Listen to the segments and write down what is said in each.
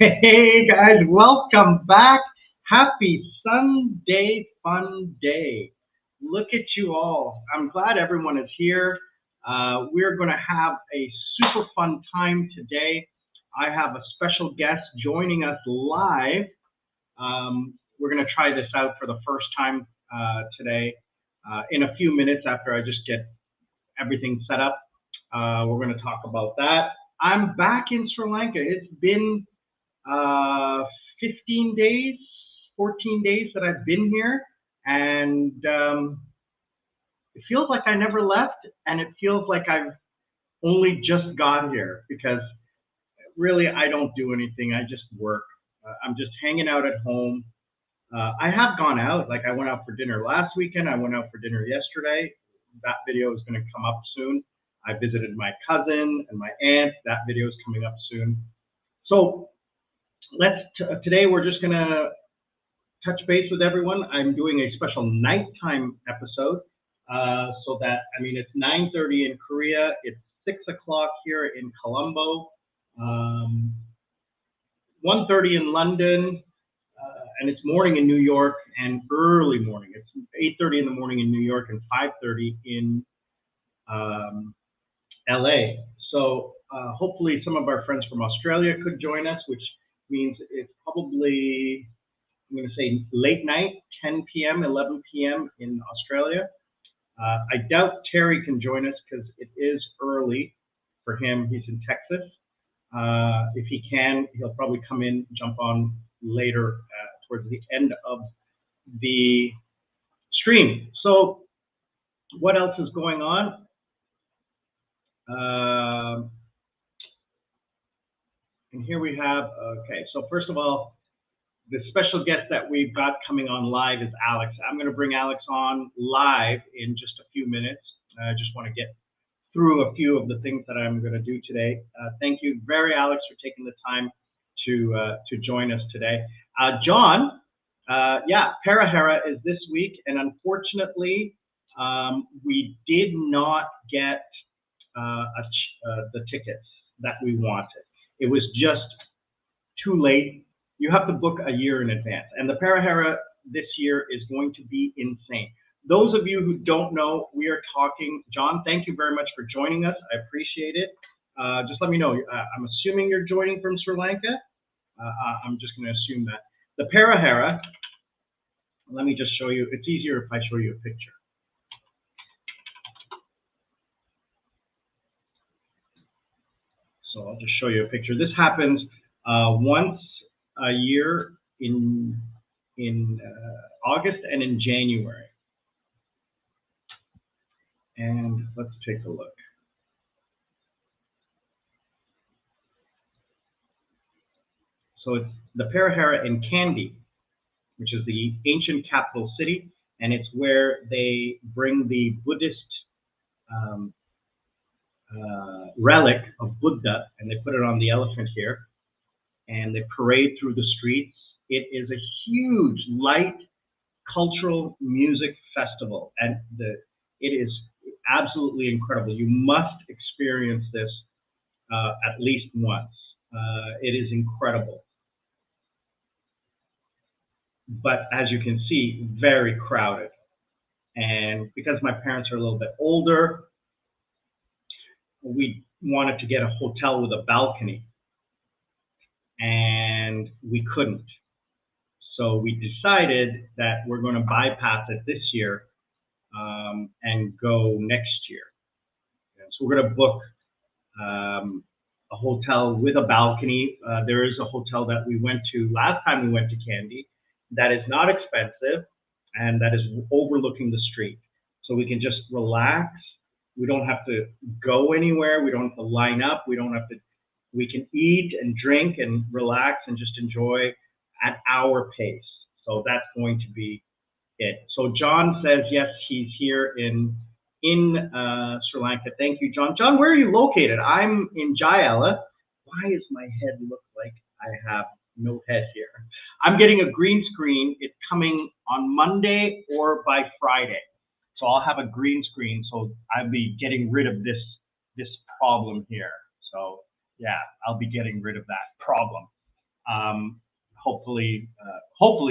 Hey guys, welcome back. Happy Sunday fun day. Look at you all. I'm glad everyone is here. We're going to have a super fun time today. I have a special guest joining us live. We're going to try this out for the first time today. In a few minutes after I just get everything set up, we're going to talk about that. I'm back in Sri Lanka. It's been uh, 15 days, 14 days that I've been here, and it feels like I never left, and it feels like I've only just got here because really I don't do anything. I just work. I'm just hanging out at home. I have gone out, like I went out for dinner last weekend. I went out for dinner yesterday. That video is going to come up soon. I visited my cousin and my aunt. That video is coming up soon. So today we're just gonna touch base with everyone. I'm doing a special nighttime episode, so that I mean it's 9:30 in Korea, it's 6 o'clock here in Colombo, 1:30 in London, and it's morning in New York and early morning. It's 8:30 in the morning in New York and 5:30 in um, LA. So hopefully some of our friends from Australia could join us, which means it's probably I'm going to say late night, 10 p.m., 11 p.m. in Australia. I doubt Terry can join us because it is early for him. He's in Texas. If he can, he'll probably come in, jump on later towards the end of the stream. So, what else is going on? And here we have, okay, so first of all, the special guest that we've got coming on live is Alex. I'm going to bring Alex on live in just a few minutes. I just want to get through a few of the things that I'm going to do today. Thank you very, Alex, for taking the time to join us today. John, yeah, Parahera is this week, and unfortunately, we did not get the tickets that we wanted. It was just too late. You have to book a year in advance. And the Parahera this year is going to be insane. Those of you who don't know, we are talking. John, thank you very much for joining us. I appreciate it. Just let me know. I'm assuming you're joining from Sri Lanka. I'm just going to assume that. The Parahera, let me just show you. It's easier if I show you a picture. So I'll just show you a picture. This happens once a year in August and in January. And let's take a look. So it's the Parahera in Kandy, which is the ancient capital city, and it's where they bring the Buddhist relic of Buddha, and they put it on the elephant here, and they parade through the streets. It is a huge light cultural music festival, and it is absolutely incredible. You must experience this at least once. It is incredible. But as you can see, very crowded. And because my parents are a little bit older, we wanted to get a hotel with a balcony, and we couldn't. So we decided that we're going to bypass it this year and go next year. And so we're going to book a hotel with a balcony. There is a hotel that we went to last time we went to Kandy that is not expensive and that is overlooking the street. So we can just relax. We don't have to go anywhere. We don't have to line up. We can eat and drink and relax and just enjoy at our pace. So that's going to be it. So John says, yes, he's here in Sri Lanka. Thank you, John. John, where are you located? I'm in Jayala. Why does my head look like I have no head here? I'm getting a green screen. It's coming on Monday or by Friday. So I'll have a green screen. So I'll be getting rid of this problem here. So yeah, I'll be getting rid of that problem. Hopefully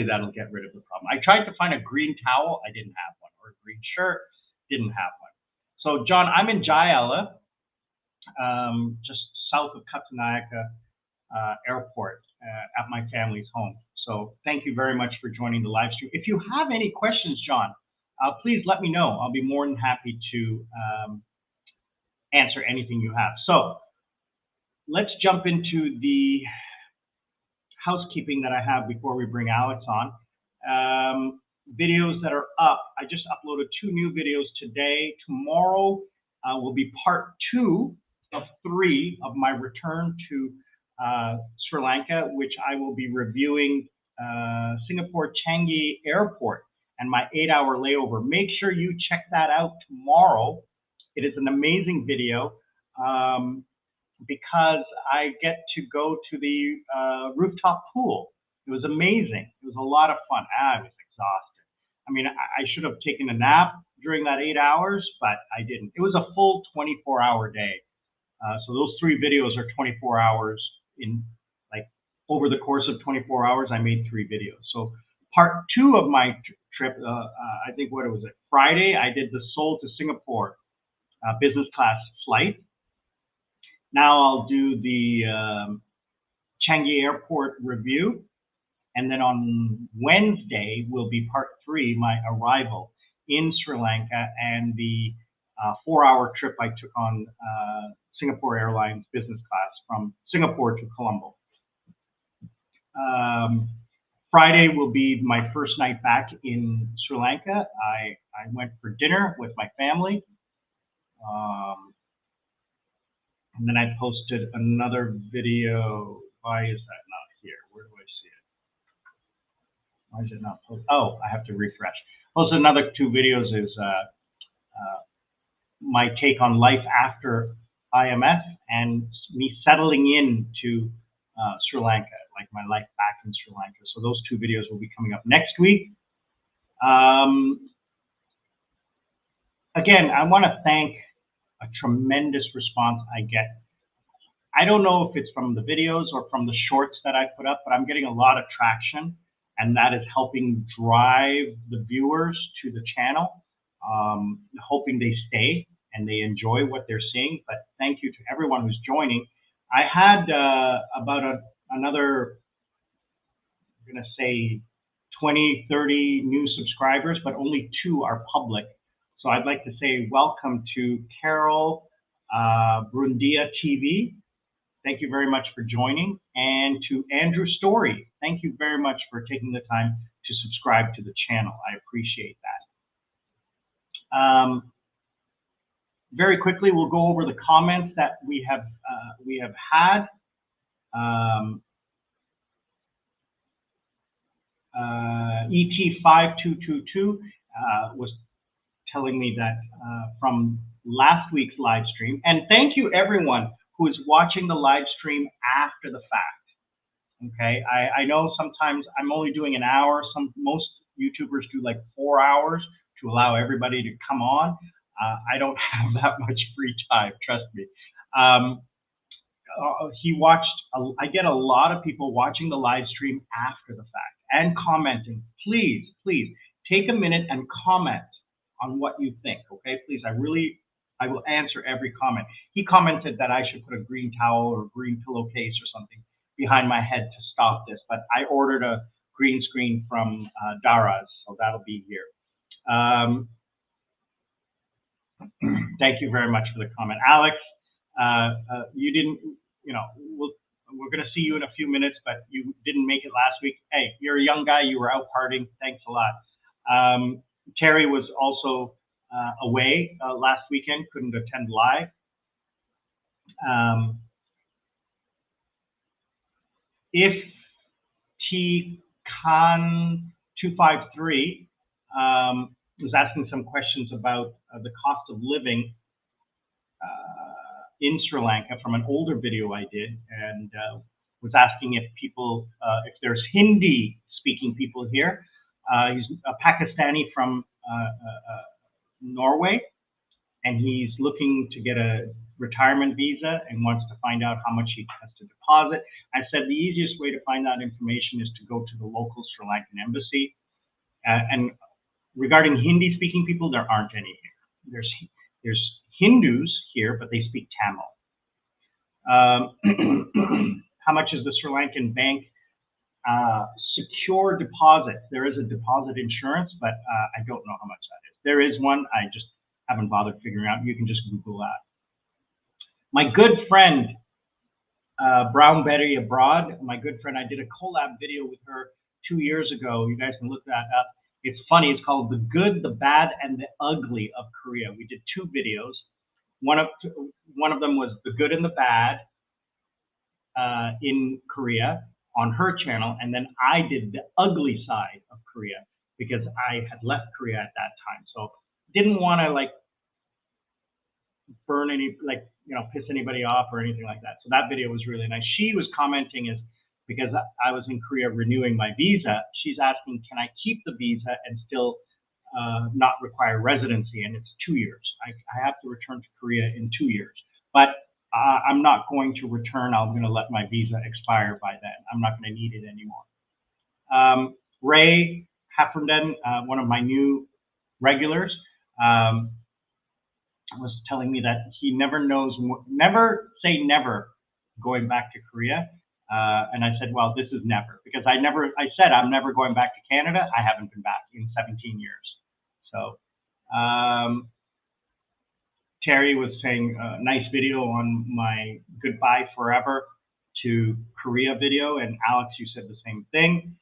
that'll get rid of the problem. I tried to find a green towel. I didn't have one, or a green shirt. Didn't have one. So, John, I'm in Jayala, just south of Katunayaka Airport, at my family's home. So thank you very much for joining the live stream. If you have any questions, John, please let me know. I'll be more than happy to answer anything you have. So let's jump into the housekeeping that I have before we bring Alex on. Videos that are up. I just uploaded 2 new videos today. Tomorrow will be part 2 of 3 of my return to Sri Lanka, which I will be reviewing Singapore Changi Airport and my 8-hour layover. Make sure you check that out tomorrow. It is an amazing video because I get to go to the rooftop pool. It was amazing. It was a lot of fun. I was exhausted. I mean, I should have taken a nap during that 8 hours, but I didn't. It was a full 24-hour day. So those 3 videos are 24 hours in, like, over the course of 24 hours, I made 3 videos. So part 2 of my trip, I think what it was, Friday, I did the Seoul to Singapore business class flight. Now I'll do the Changi Airport review. And then on Wednesday will be part 3, my arrival in Sri Lanka and the 4-hour trip I took on Singapore Airlines business class from Singapore to Colombo. Friday will be my first night back in Sri Lanka. I went for dinner with my family. And then I posted another video. Why is that not here? Where do I see it? Why is it not posted? Oh, I have to refresh. Also, another 2 videos is my take on life after IMF and me settling into Sri Lanka, like my life back in Sri Lanka. So those 2 videos will be coming up next week. Again, I want to thank a tremendous response I get. I don't know if it's from the videos or from the shorts that I put up, but I'm getting a lot of traction, and that is helping drive the viewers to the channel, hoping they stay and they enjoy what they're seeing. But thank you to everyone who's joining. I had about another, I'm going to say 20, 30 new subscribers, but only 2 are public. So I'd like to say welcome to Carol Brundia TV. Thank you very much for joining. And to Andrew Story, thank you very much for taking the time to subscribe to the channel. I appreciate that. Very quickly, we'll go over the comments that we have had. ET5222 was telling me that from last week's live stream, and thank you everyone who is watching the live stream after the fact. Okay, I know sometimes I'm only doing an hour. Most YouTubers do like 4 hours to allow everybody to come on. I don't have that much free time, trust me. I get a lot of people watching the live stream after the fact and commenting. Please take a minute and comment on what you think, okay? Please, I will answer every comment. He commented that I should put a green towel or green pillowcase or something behind my head to stop this, but I ordered a green screen from Daraz, so that'll be here. Thank you very much for the comment. Alex, you didn't, we're going to see you in a few minutes, but you didn't make it last week. Hey, you're a young guy. You were out partying. Thanks a lot. Terry was also away last weekend, couldn't attend live. If T Khan 253 was asking some questions about the cost of living in Sri Lanka from an older video I did, and was asking if people, if there's Hindi speaking people here. He's a Pakistani from Norway, and he's looking to get a retirement visa and wants to find out how much he has to deposit. I said the easiest way to find that information is to go to the local Sri Lankan embassy. And regarding Hindi-speaking people, there aren't any here. There's Hindus here, but they speak Tamil. How much is the Sri Lankan bank secure deposit? There is a deposit insurance, but I don't know how much that is. There is one. I just haven't bothered figuring out. You can just Google that. My good friend, Brown Betty Abroad, my good friend, I did a collab video with her 2 years ago. You guys can look that up. It's funny. It's called The Good, the Bad, and the Ugly of Korea. We did 2 videos. One of them was The Good and the Bad in Korea on her channel, and then I did the ugly side of Korea because I had left Korea at that time. So didn't want to like burn any, like, you know, piss anybody off or anything like that. So that video was really nice. She was commenting is because I was in Korea renewing my visa. She's asking, can I keep the visa and still not require residency? And it's 2 years. I have to return to Korea in 2 years, but I'm not going to return. I'm going to let my visa expire by then. I'm not going to need it anymore. Ray Heffernan, one of my new regulars, was telling me that he never knows, never say never going back to Korea. And I said, well, this is never, because I said I'm never going back to Canada. I haven't been back in 17 years. So, Terry was saying, nice video on my goodbye forever to Korea video. And Alex, you said the same thing.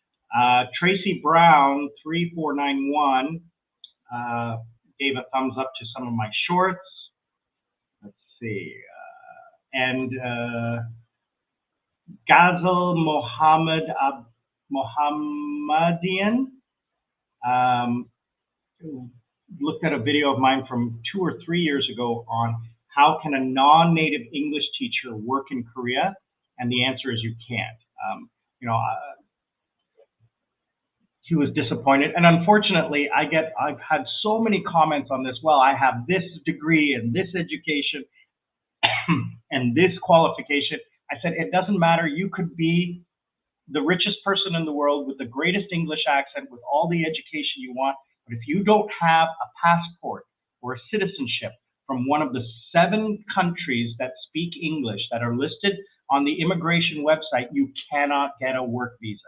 Tracy Brown, 3491, gave a thumbs up to some of my shorts. Let's see. And Ghazal Mohammadian looked at a video of mine from 2 or 3 years ago on how can a non-native English teacher work in Korea, and the answer is you can't. You know, he was disappointed, and unfortunately, I've had so many comments on this. Well, I have this degree and this education and this qualification. I said it doesn't matter. You could be the richest person in the world with the greatest English accent, with all the education you want. But if you don't have a passport or a citizenship from one of the 7 countries that speak English that are listed on the immigration website, you cannot get a work visa.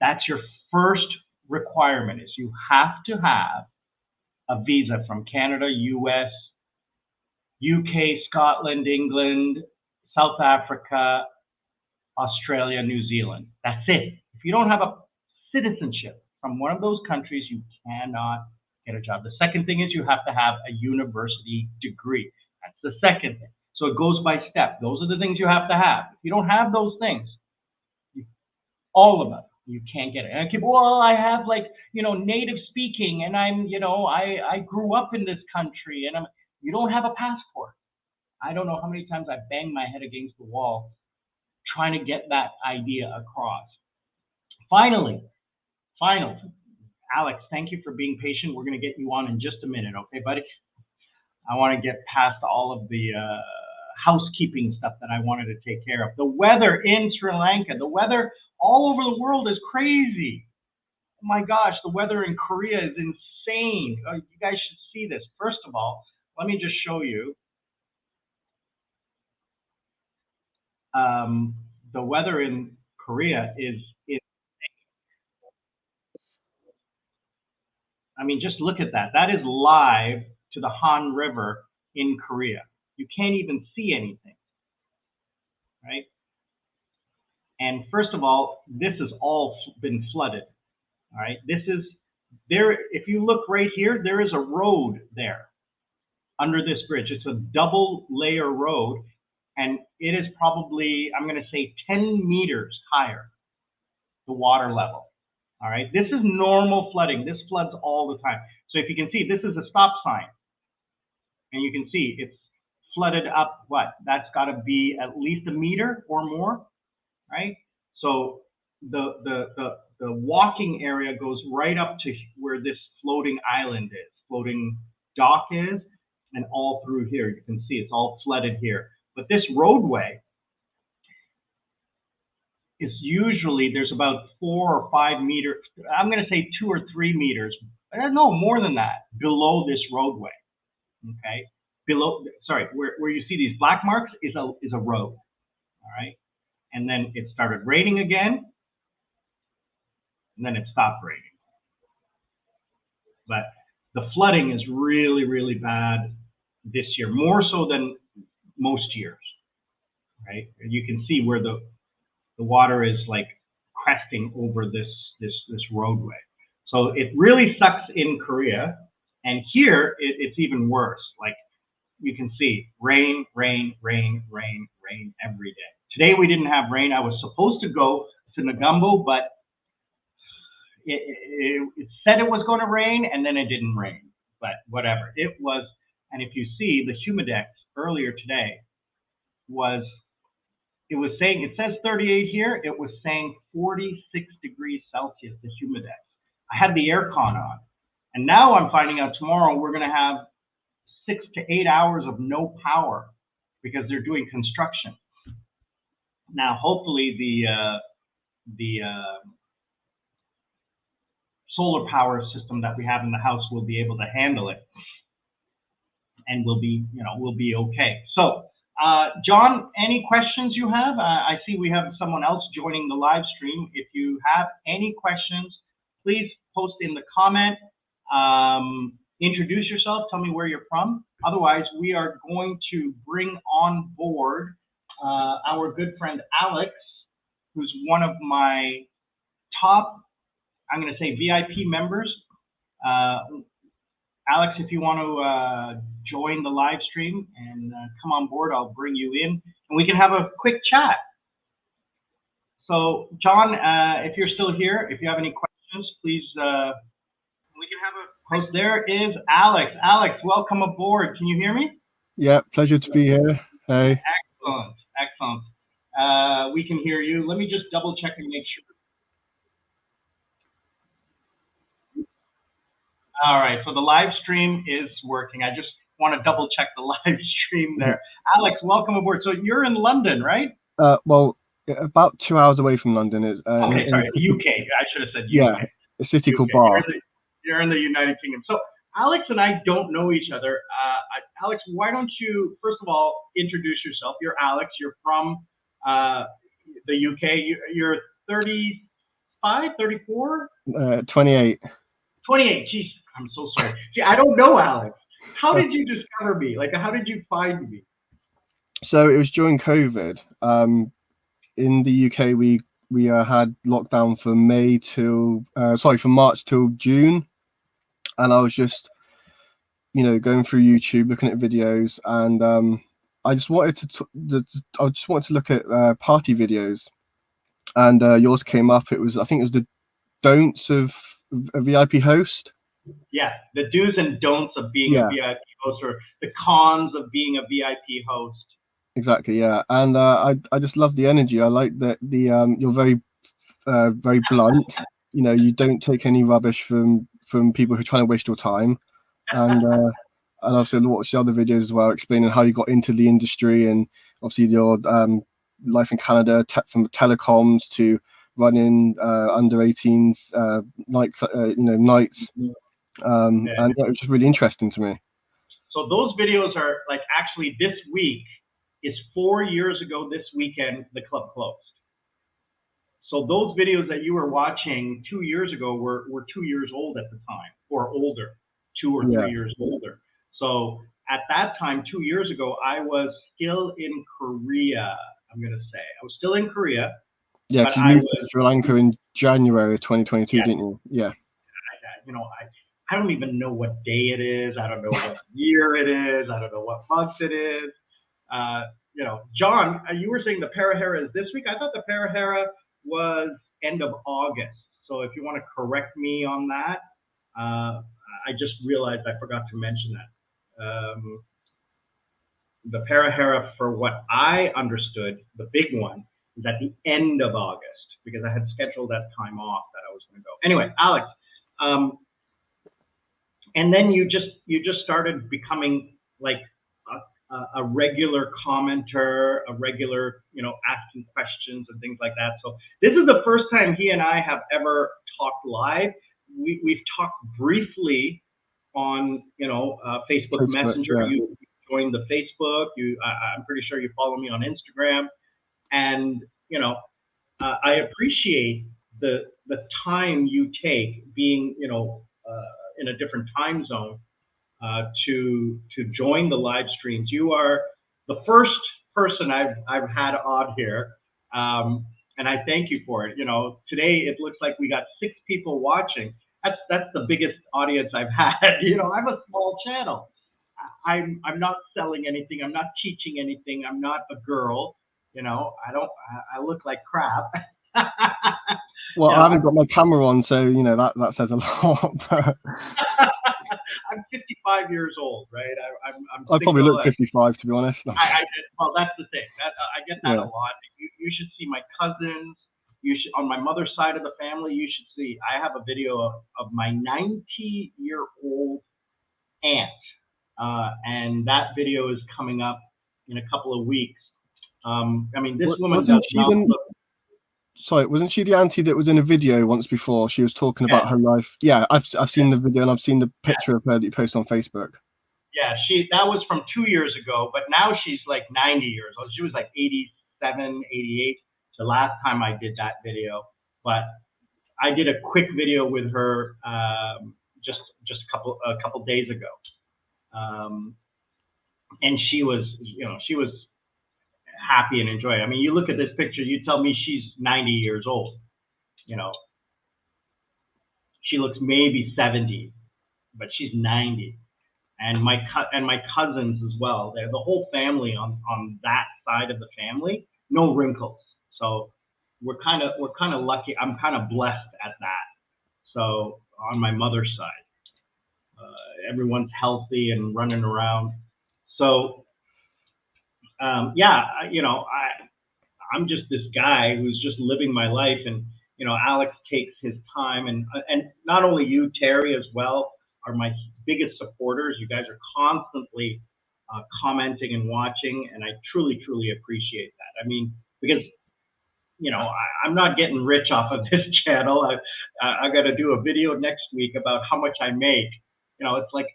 That's your first requirement, is you have to have a visa from Canada, US, UK, Scotland, England, South Africa, Australia, New Zealand. That's it. If you don't have a citizenship from one of those countries, you cannot get a job. The second thing is you have to have a university degree. That's the second thing. So it goes by step. Those are the things you have to have. If you don't have those things, all of them, you can't get it. And I keep, well, I have, like, you know, native speaking, and I'm, you know, I grew up in this country, and you don't have a passport. I don't know how many times I banged my head against the wall trying to get that idea across. Finally, Alex, thank you for being patient. We're going to get you on in just a minute, okay, buddy? I want to get past all of the housekeeping stuff that I wanted to take care of. The weather in Sri Lanka, the weather all over the world is crazy. Oh my gosh, the weather in Korea is insane. You guys should see this. First of all, let me just show you. The weather in Korea is, I mean, just look at that. That is live to the Han River in Korea. You can't even see anything, right? And first of all, this has all been flooded, all right? This is, there, if you look right here, there is a road there under this bridge. It's a double layer road, and it is probably, I'm going to say 10 meters higher, the water level. All right, this is normal flooding. This floods all the time. So if you can see, this is a stop sign, and you can see it's flooded up. What? That's got to be at least a meter or more, right? So the walking area goes right up to where this floating island is, floating dock is, and all through here. You can see it's all flooded here. But this roadway is usually, there's about 4 or 5 meters, I'm going to say 2 or 3 meters, no, more than that, below this roadway. Okay, below, sorry, where you see these black marks is a road. All right, and then it started raining again, and then it stopped raining. But the flooding is really, really bad this year, more so than most years. Right, and you can see where the water is like cresting over this roadway. So it really sucks in Korea, and here it's even worse. Like you can see rain, rain, rain, rain, rain every day. Today we didn't have rain. I was supposed to go to Nagumbo, but it said it was going to rain, and then it didn't rain. But whatever, it was. And if you see the humidex earlier today was, it was saying, it says 38 here, it was saying 46 degrees Celsius, the humidex. I had the aircon on, and now I'm finding out tomorrow we're going to have 6 to 8 hours of no power because they're doing construction. Now, hopefully the solar power system that we have in the house will be able to handle it, and we'll be okay. So, John, any questions you have? I see we have someone else joining the live stream. If you have any questions, please post in the comment. Introduce yourself. Tell me where you're from. Otherwise, we are going to bring on board our good friend Alex, who's one of my top, I'm going to say, VIP members. Alex, if you want to join the live stream and come on board, I'll bring you in and we can have a quick chat. So, John, if you're still here, if you have any questions, please, we can have a quick. There is Alex. Alex, welcome aboard. Can you hear me? Yeah, pleasure to be here. Hey. Excellent, excellent. We can hear you. Let me just double check and make sure. All right, so the live stream is working. I just want to double check the live stream there. Alex, welcome aboard. So you're in London, right? Well, about 2 hours away from London. Is okay, sorry, UK. I should have said UK. Yeah, a city called Bath. You're in the United Kingdom. So Alex and I don't know each other. Alex, why don't you, first of all, introduce yourself? You're Alex. You're from the UK. You're 35, 34? 28. 28. Jeez, I'm so sorry. See, I don't know Alex. How did you discover me? Like, how did you find me? So it was during COVID. In the UK, we had lockdown from from March till June, and I was just, going through YouTube, looking at videos, and I just wanted to look at party videos, and yours came up. I think it was the don'ts of a VIP host. Yeah, the do's and don'ts of being a VIP host, or the cons of being a VIP host. Exactly, yeah, and I just love the energy. I like that you're very very blunt. You don't take any rubbish from people who are trying to waste your time, and also watch the other videos as well, explaining how you got into the industry, and obviously your life in Canada, from telecoms to running under 18s nights, and it was just really interesting to me. So those videos are like, actually this week is 4 years ago this weekend the club closed. So those videos that you were watching 2 years ago were 2 years old at the time, or older, 2 or 3 years older. So at that time, 2 years ago, I was still in Korea, I'm going to say. I was still in Korea. Yeah, because you moved to Sri Lanka in January of 2022, didn't you? Yeah. I don't even know what day it is. I don't know what year it is. I don't know what month it is. John, you were saying the Parahera is this week. I thought the Parahera was end of August. So if you want to correct me on that, I just realized I forgot to mention that. The Parahera, for what I understood, the big one, is at the end of August, because I had scheduled that time off that I was going to go. Anyway, Alex, and then you just started becoming like a regular commenter, a regular, asking questions and things like that. So this is the first time he and I have ever talked live. We've talked briefly on, Facebook Facebook, Messenger. yeah. You joined the Facebook. I'm pretty sure you follow me on Instagram, and I appreciate the time you take being, in a different time zone to join the live streams. You are the first person I've had on here, and I thank you for it. Today it looks like we got 6 people watching. That's the biggest audience I've had. I'm a small channel. I'm not selling anything. I'm not teaching anything. I'm not a girl. I don't. I look like crap. Well, I haven't I'm got my camera on, so that says a lot. I'm 55 years old, right? I'm I probably single. look 55, to be honest. Well, that's the thing. I get that Yeah. a lot. You should see my cousins. You should, on my mother's side of the family, you should see. I have a video of my 90-year-old aunt, and that video is coming up in a couple of weeks. I mean, this woman does not look. Sorry, wasn't she the auntie that was in a video once before? She was talking about her life. Yeah, I've seen the video and I've seen the picture of her that you post on Facebook. Yeah, that was from 2 years ago, but now she's like 90 years old. She was like 87, 88 the last time I did that video. But I did a quick video with her just a couple days ago, and she was happy and enjoying. I mean, you look at this picture, you tell me she's 90 years old. She looks maybe 70, but she's 90. And my cousins as well. They're the whole family on that side of the family, no wrinkles. So we're kind of lucky. I'm kind of blessed at that. So on my mother's side, everyone's healthy and running around. So I'm just this guy who's just living my life, and Alex takes his time, and not only you, Terry, as well, are my biggest supporters. You guys are constantly commenting and watching, and I truly, truly appreciate that. I mean, because I'm not getting rich off of this channel. I got to do a video next week about how much I make. It's like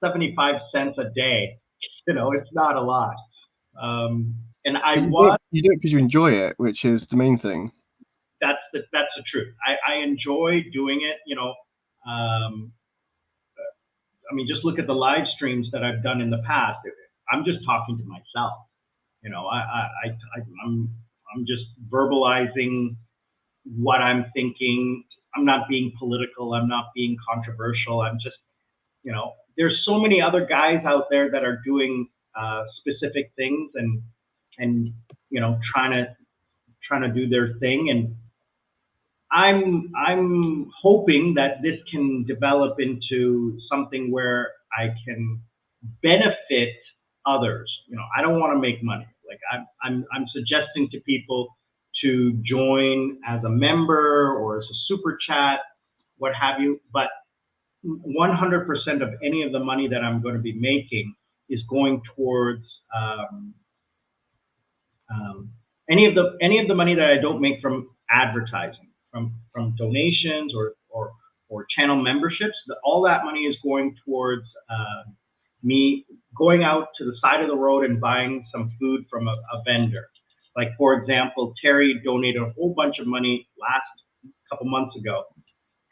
75 cents a day. It's not a lot. And you do it because you enjoy it, which is the main thing. That's the truth. I enjoy doing it. I mean, just look at the live streams that I've done in the past. I'm just talking to myself. I'm just verbalizing what I'm thinking. I'm not being political. I'm not being controversial. I'm just, there's so many other guys out there that are doing specific things and trying to do their thing. And I'm hoping that this can develop into something where I can benefit others. I don't want to make money. Like I'm suggesting to people to join as a member or as a super chat, what have you. But 100% of any of the money that I'm going to be making is going towards any of the money that I don't make from advertising, from donations or channel memberships. All that money is going towards me going out to the side of the road and buying some food from a vendor. Like, for example, Terry donated a whole bunch of money last couple months ago,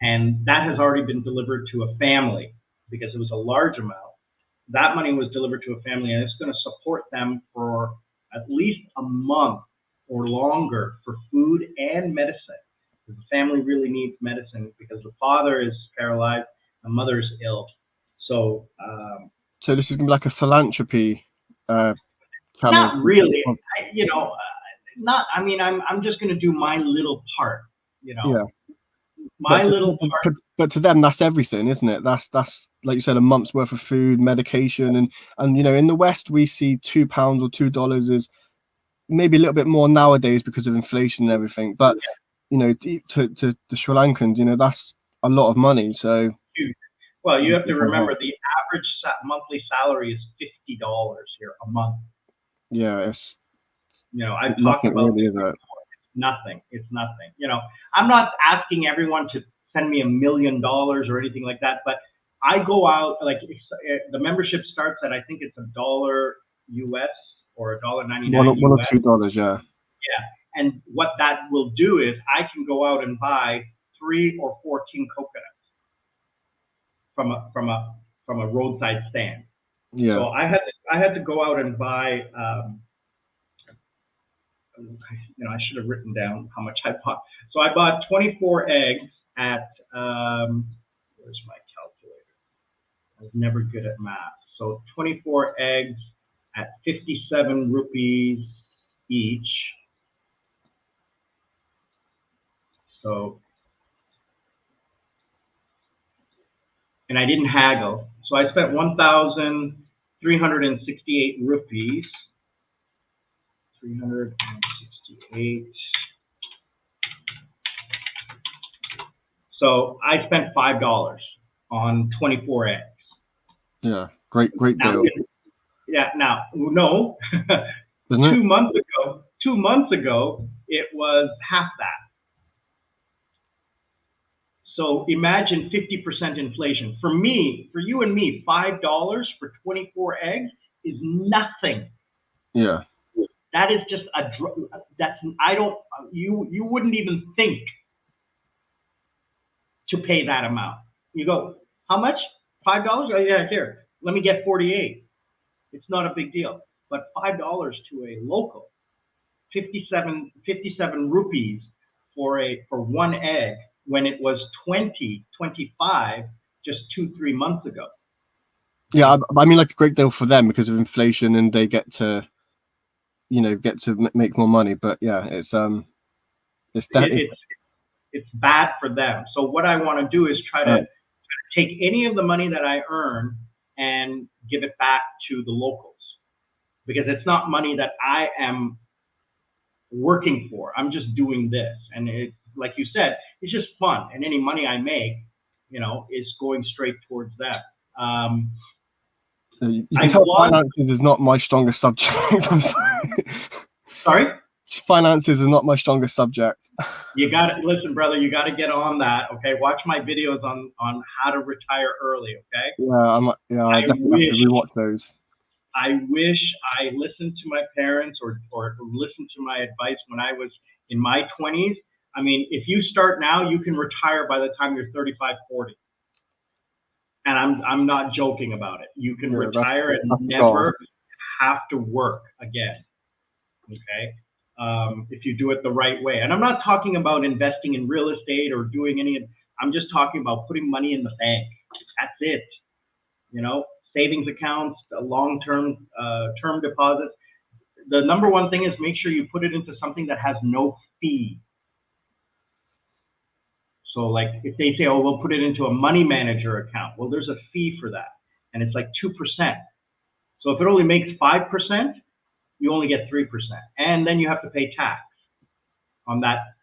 and that has already been delivered to a family because it was a large amount. That money was delivered to a family, and it's going to support them for at least a month or longer for food and medicine. The family really needs medicine because the father is paralyzed, the mother is ill. So, so this is going to be like a philanthropy channel. Not really. I mean, I'm just going to do my little part. Yeah. My little part. But to them, that's everything, isn't it? That's like you said, a month's worth of food, medication, and in the West we see £2 or $2 is maybe a little bit more nowadays because of inflation and everything. But to the Sri Lankans, that's a lot of money. So well, you have to remember the average monthly salary is $50 here a month. Yeah, it's I've talked nothing about really, this is it? before. Nothing. It's nothing. I'm not asking everyone to send me $1 million or anything like that, but I go out, like, the membership starts at, I think it's $1 US or $1.99 One or US. $2, yeah. Yeah. And what that will do is I can go out and buy 3 or 4 king coconuts from a roadside stand. Yeah. So I had to go out and buy. I should have written down how much I bought. So I bought 24 eggs at. Where's my calculator? I was never good at math. So 24 eggs at 57 rupees each. So, and I didn't haggle. So I spent 1,368 rupees. 368. So I spent $5 on 24 eggs. Yeah, great Now, deal. Now, no, Isn't it? 2 months ago, it was half that. So imagine 50% inflation. For me, for you and me, $5 for 24 eggs is nothing. Yeah. That is just you wouldn't even think to pay that amount. You go, how much? $5? Oh yeah, here. Let me get 48. It's not a big deal. But $5 to a local, 57 rupees for one egg when it was 25 just 2-3 months ago. Yeah, I mean, like, a great deal for them because of inflation, and they get to make more money. But yeah, it's definitely it's bad for them. So what I want to do is try to take any of the money that I earn and give it back to the locals, because it's not money that I am working for. I'm just doing this, and it's like you said, it's just fun. And any money I make, is going straight towards that. you can tell finances is not my strongest subject. I'm sorry. Sorry? Finances is not my strongest subject. You got to listen, brother. You got to get on that. Okay, watch my videos on how to retire early. Okay. Yeah, I definitely have to rewatch those. I wish I listened to my parents or listened to my advice when I was in my 20s. I mean, if you start now, you can retire by the time you're 35, 40. And I'm not joking about it. You can retire and never have to work again. Okay. If you do it the right way. And I'm not talking about investing in real estate or doing I'm just talking about putting money in the bank. That's it. Savings accounts, long-term term deposits. The number one thing is make sure you put it into something that has no fee. So like if they say, oh, we'll put it into a money manager account. Well, there's a fee for that. And it's like 2%. So if it only makes 5%, you only get 3%. And then you have to pay tax on that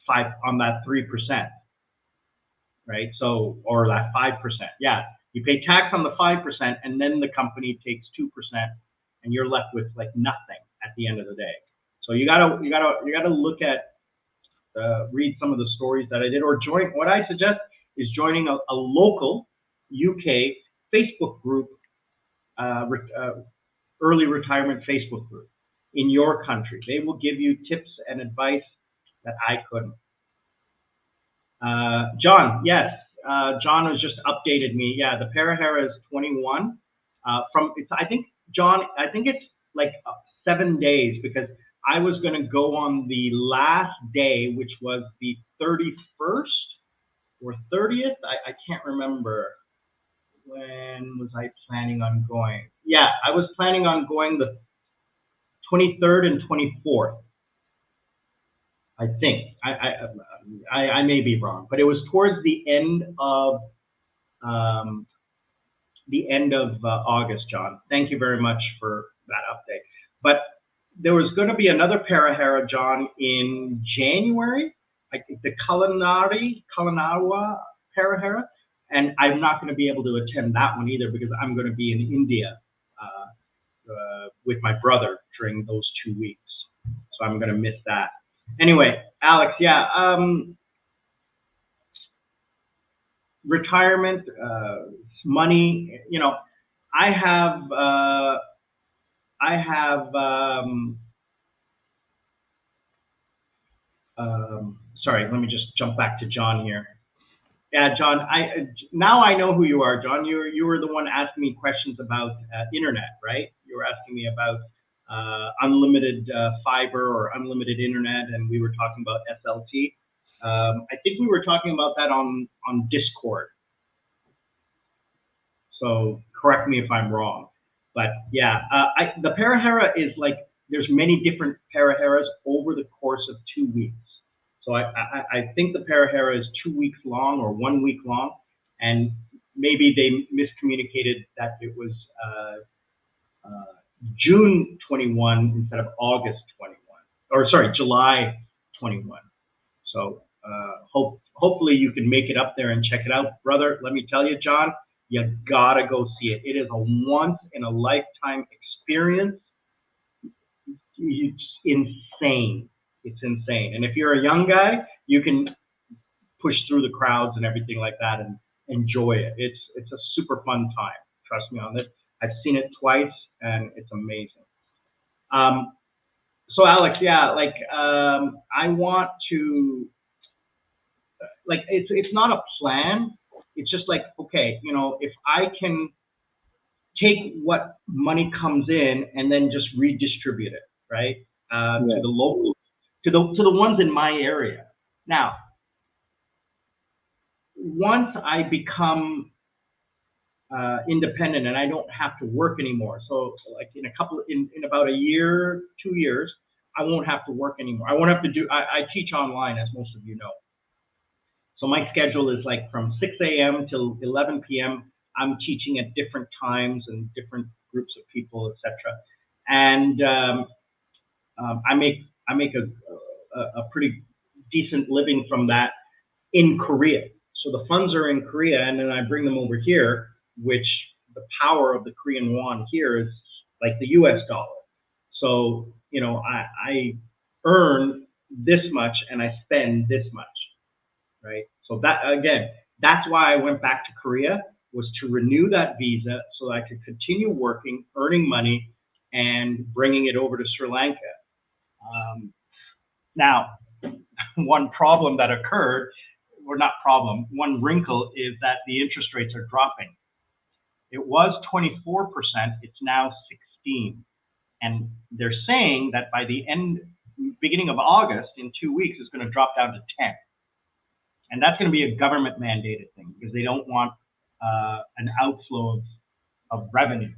3%. Right? So, or that 5%. Yeah. You pay tax on the 5%, and then the company takes 2%, and you're left with like nothing at the end of the day. So you gotta look at, read some of the stories that I did, or join. What I suggest is joining a local UK Facebook group, early retirement Facebook group in your country. They will give you tips and advice that I couldn't. John, yes. John has just updated me. Yeah, the Parahera is 21. I think it's like 7 days, because I was going to go on the last day, which was the 31st or 30th. I can't remember. When was I planning on going? Yeah, I was planning on going the 23rd and 24th. I think I may be wrong, but it was towards the end of August. John, thank you very much for that update. But there was going to be another Parahera, John, in January. I think the Kalanawa Parahera, And I'm not going to be able to attend that one either because I'm going to be in India with my brother during those 2 weeks. So I'm going to miss that. Anyway, Alex, yeah, retirement, money. You know, I have, I have. Sorry, let me just jump back to John here. Yeah, John. Now I know who you are, John. You were the one asking me questions about internet, right? You were asking me about unlimited fiber or unlimited internet, and we were talking about SLT. I think we were talking about that on Discord. So correct me if I'm wrong, but yeah, the Parahera is like there's many different Paraheras over the course of 2 weeks. So I think the Parahera is 2 weeks long or 1 week long, and maybe they miscommunicated that it was June 21 instead of August 21, or sorry, July 21. So hopefully you can make it up there and check it out, brother. Let me tell you, John, you gotta go see it. It is a once in a lifetime experience. It's insane. It's insane. And if you're a young guy, you can push through the crowds and everything like that and enjoy it. It's a super fun time. Trust me on this. I've seen it twice and it's amazing. So Alex, yeah, like I want to like it's not a plan. It's just like, okay, you know, if I can take what money comes in and then just redistribute it, right? To the local, to the ones in my area. Now, once I become independent and I don't have to work anymore, so like in about a year, 2 years, I won't have to work anymore. I won't have to do. I teach online, as most of you know. So my schedule is like from 6 a.m. till 11 p.m. I'm teaching at different times and different groups of people, etc. And I make a pretty decent living from that in Korea. So the funds are in Korea, and then I bring them over here, which the power of the Korean won here is like the U.S. dollar. So you know, I earn this much and I spend this much, right? So that again, that's why I went back to Korea, was to renew that visa so that I could continue working, earning money, and bringing it over to Sri Lanka. Now, one problem that occurred, or not problem, one wrinkle is that the interest rates are dropping. It was 24%, it's now 16. And they're saying that by the beginning of August, in 2 weeks, it's going to drop down to 10. And that's going to be a government mandated thing because they don't want an outflow of revenue,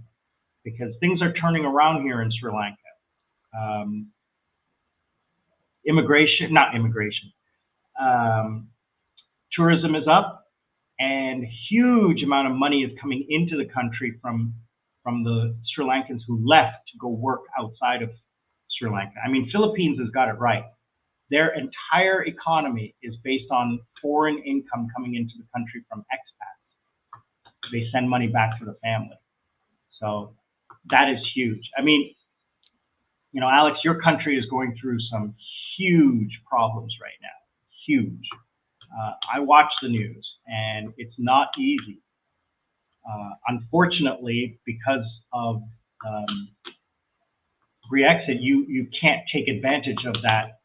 because things are turning around here in Sri Lanka. Tourism is up, and huge amount of money is coming into the country from the Sri Lankans who left to go work outside of Sri Lanka. I mean, Philippines has got it right. Their entire economy is based on foreign income coming into the country from expats. They send money back to the family. So that is huge. I mean, you know, Alex, your country is going through some huge problems right now. Huge. I watch the news, and it's not easy. Unfortunately, because of Brexit, you can't take advantage of that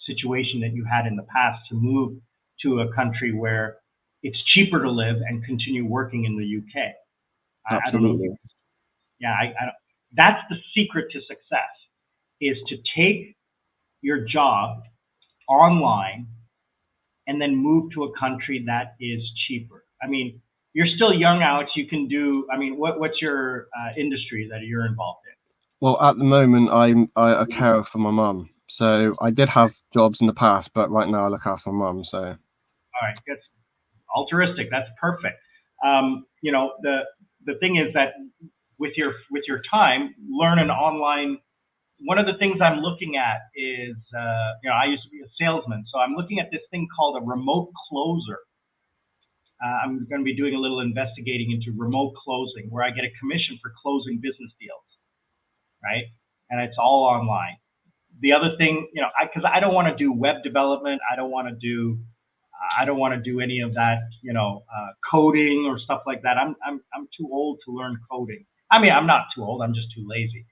situation that you had in the past to move to a country where it's cheaper to live and continue working in the UK. Absolutely. I don't know. Yeah, that's the secret to success, is to take your job online and then move to a country that is cheaper. I mean, you're still young, Alex. You can do. I mean, what's your industry that you're involved in? Well, at the moment, I'm a carer for my mum. So I did have jobs in the past, but right now I look after my mum. So. All right, good. Altruistic. That's perfect. You know, the thing is that with your time, learn an online. One of the things I'm looking at is, you know, I used to be a salesman, so I'm looking at this thing called a remote closer. I'm going to be doing a little investigating into remote closing, where I get a commission for closing business deals, right? And it's all online. The other thing, because I don't want to do web development, I don't want to do any of that, coding or stuff like that. I'm too old to learn coding. I mean, I'm not too old. I'm just too lazy.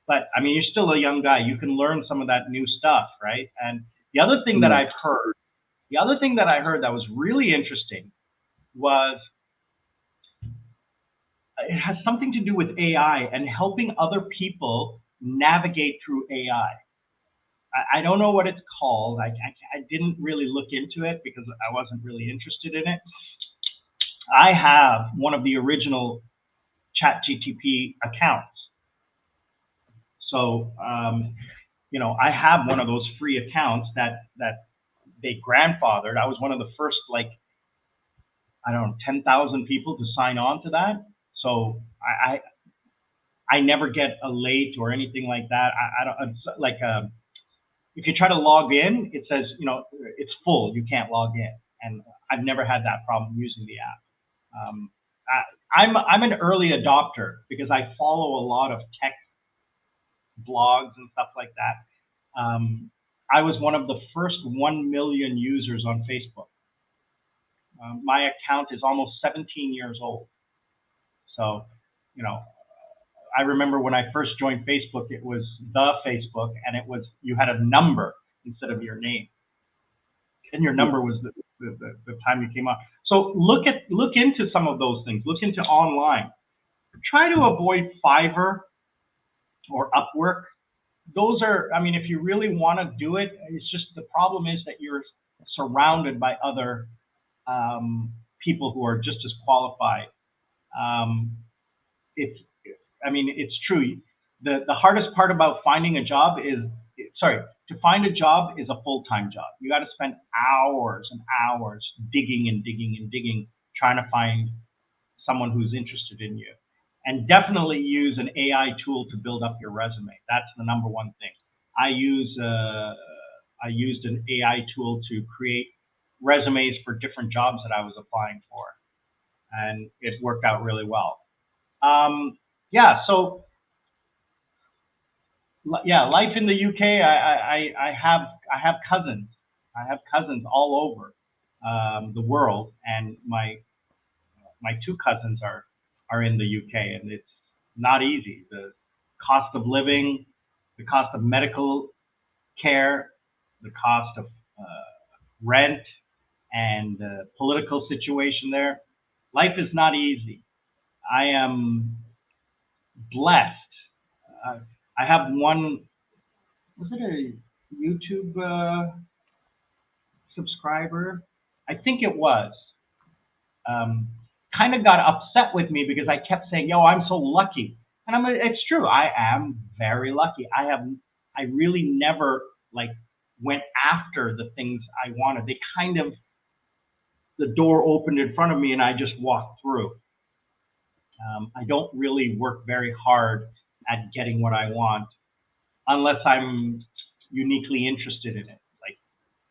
But I mean, you're still a young guy. You can learn some of that new stuff, right? And the other thing that I've heard, the other thing that I heard that was really interesting was it has something to do with AI and helping other people navigate through AI. I don't know what it's called. I didn't really look into it because I wasn't really interested in it. I have one of the original ChatGTP accounts. So, I have one of those free accounts that they grandfathered. I was one of the first, like, I don't know, 10,000 people to sign on to that. So I never get a late or anything like that. I don't, it's like, if you try to log in, it says, it's full. You can't log in. And I've never had that problem using the app. I'm an early adopter because I follow a lot of tech blogs and stuff like that. I was one of the first 1 million users on Facebook. My account is almost 17 years old. So, I remember when I first joined Facebook, it was the Facebook, and you had a number instead of your name, and your number was the time you came on. So look into some of those things. Look into online. Try to avoid Fiverr or Upwork. Those are, I mean, if you really want to do it, it's just the problem is that you're surrounded by other people who are just as qualified. It's true. The hardest part about finding a job to find a job is a full-time job. You got to spend hours and hours digging and digging and digging, trying to find someone who's interested in you. And definitely use an AI tool to build up your resume. That's the number one thing. I used an AI tool to create resumes for different jobs that I was applying for, and it worked out really well. So life in the UK. I have cousins. I have cousins all over the world, and my two cousins are in the UK, and it's not easy. The cost of living, the cost of medical care, the cost of rent, and the political situation there. Life is not easy. I am blessed. I have one. Was it a YouTube subscriber? I think it was. Kind of got upset with me because I kept saying, "Yo, I'm so lucky," and it's true. I am very lucky. I really never went after the things I wanted. The door opened in front of me and I just walked through. I don't really work very hard at getting what I want unless I'm uniquely interested in it. Like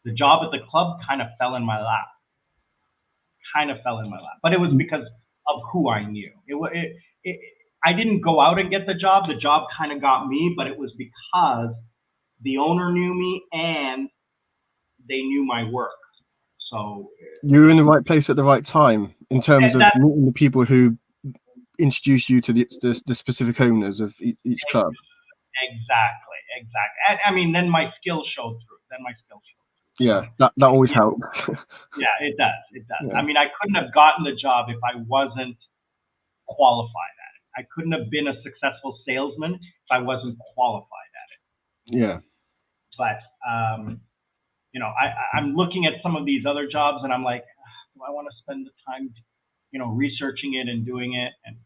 the job at the club kind of fell in my lap. But it was because of who I knew. I didn't go out and get the job. The job kind of got me, but it was because the owner knew me and they knew my work. So you were in the right place at the right time in terms of meeting the people who introduced you to the specific owners of each club. Exactly. And I mean, then my skills showed through. Yeah, that always helps. Yeah, it does. Yeah. I mean, I couldn't have gotten the job if I wasn't qualified at it. I couldn't have been a successful salesman if I wasn't qualified at it. Yeah. But I'm looking at some of these other jobs and I'm like, do I want to spend the time, researching it and doing it? And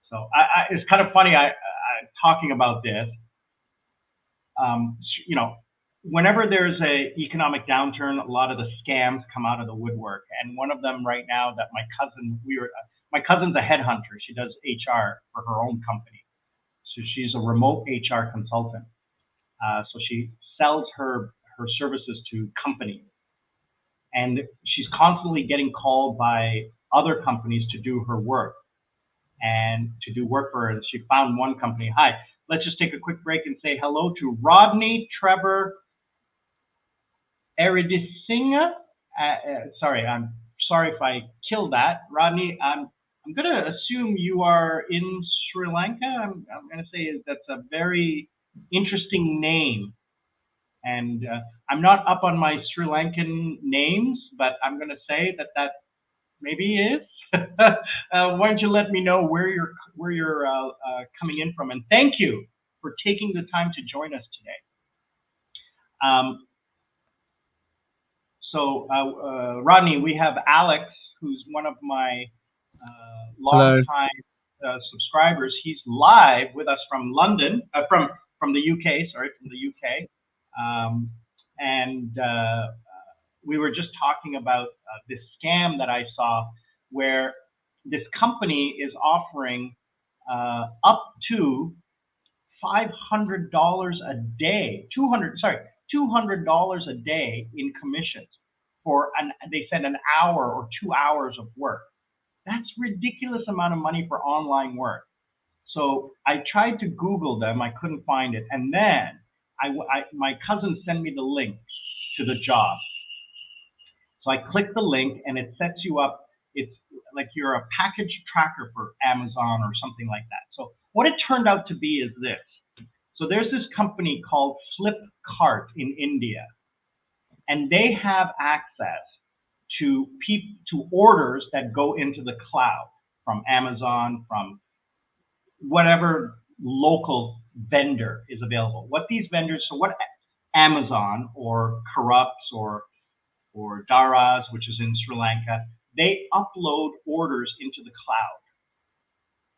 so it's kind of funny. I talking about this. Whenever there's a economic downturn, a lot of the scams come out of the woodwork. And one of them right now that my cousin's a headhunter. She does HR for her own company. So she's a remote HR consultant. So she sells her services to companies. And she's constantly getting called by other companies to do her work and to do work for her. And she found one company. Hi, let's just take a quick break and say hello to Rodney Trevor Eridisinga. I'm sorry if I killed that. Rodney, I'm going to assume you are in Sri Lanka. I'm going to say that's a very interesting name. And I'm not up on my Sri Lankan names, but I'm going to say that maybe is. Why don't you let me know where you're coming in from? And thank you for taking the time to join us today. So, Rodney, we have Alex, who's one of my long-time subscribers. He's live with us from London, from the UK. Sorry, from the UK. And we were just talking about this scam that I saw, where this company is offering up to $500 a day, $200 a day in commissions for they said an hour or 2 hours of work. That's ridiculous amount of money for online work. So I tried to Google them, I couldn't find it, and then my cousin sent me the link to the job. So I clicked the link, and it sets you up. It's like you're a package tracker for Amazon or something like that. So what it turned out to be is this. So there's this company called Flipkart in India, and they have access to orders that go into the cloud from Amazon, from whatever local vendor is available. What these vendors, so what Amazon or Corrupts or Daraz, which is in Sri Lanka, they upload orders into the cloud.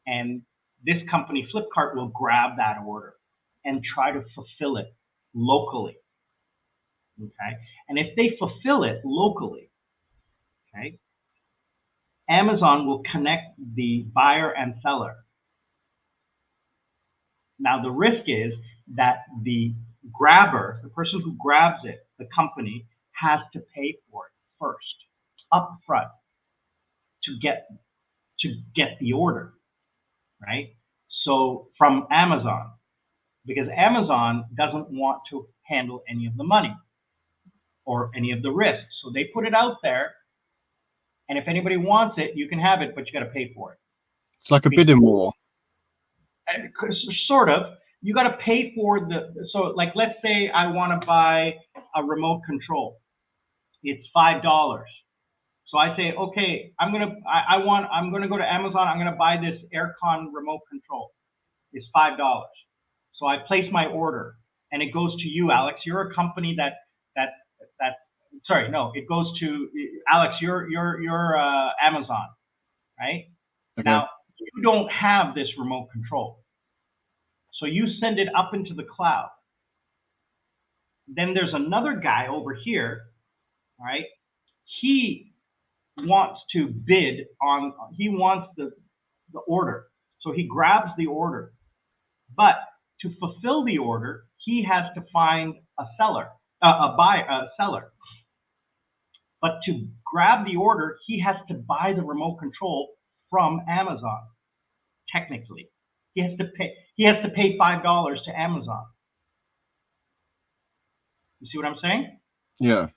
And this company, Flipkart, will grab that order and try to fulfill it locally. Okay? And if they fulfill it locally, okay, Amazon will connect the buyer and seller. Now, the risk is that the grabber, the person who grabs it, the company, has to pay for it first, up front, to get the order, right? So from Amazon, because Amazon doesn't want to handle any of the money or any of the risks. So they put it out there, and if anybody wants it, you can have it, but you got to pay for it. It's like a bidding war. Sort of. You got to pay for so like, let's say I want to buy a remote control. It's $5. So I say, okay, I'm gonna go to Amazon. I'm gonna buy this aircon remote control. It's $5. So I place my order, and it goes to you, Alex. You're a company that. Sorry, no, it goes to Alex. You're Amazon, right? Okay. Now you don't have this remote control, so you send it up into the cloud. Then there's another guy over here, right? He wants to bid on. He wants the order, so he grabs the order. But to fulfill the order, he has to find a seller, a seller. But to grab the order, he has to buy the remote control from Amazon. Technically, he has to pay $5 to Amazon. You see what I'm saying? Yeah.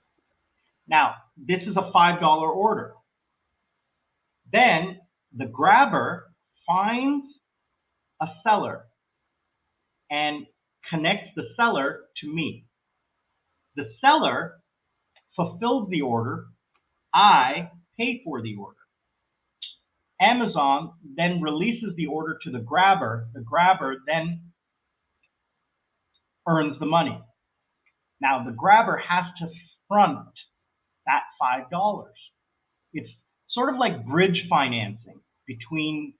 Now, this is a $5 order. Then the grabber finds a seller and connects the seller to me. The seller fulfills the order. I pay for the order. Amazon then releases the order to the grabber. The grabber then earns the money. Now, the grabber has to front that $5. It's sort of like bridge financing between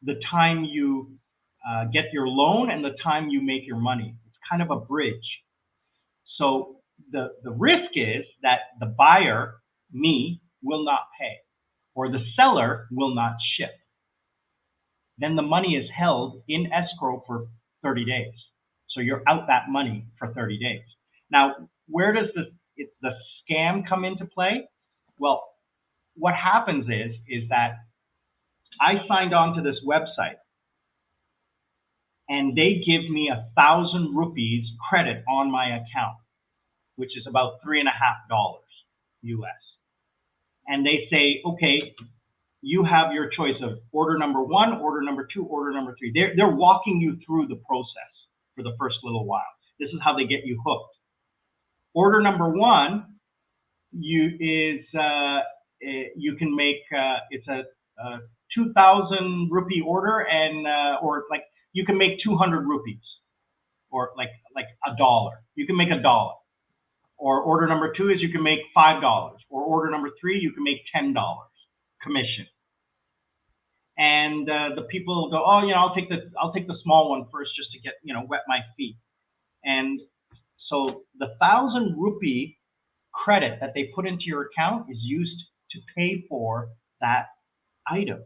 the time you get your loan and the time you make your money. It's kind of a bridge. So the risk is that the buyer, me, will not pay, or the seller will not ship. Then the money is held in escrow for 30 days. So you're out that money for 30 days. Now, where does the scam come into play? Well, what happens is that I signed on to this website and they give me 1,000 rupees credit on my account, which is about $3.50 US. And they say, okay, you have your choice of order number one, order number two, order number three. They're walking you through the process for the first little while. This is how they get you hooked. Order number one, you can make it's a 2,000 rupee order, and or like you can make 200 rupees, or like $1. You can make $1. Or order number two is you can make $5. Or order number three, you can make $10 commission. And the people go, oh, I'll take the small one first just to get, wet my feet. And so the 1,000 rupee credit that they put into your account is used to pay for that item.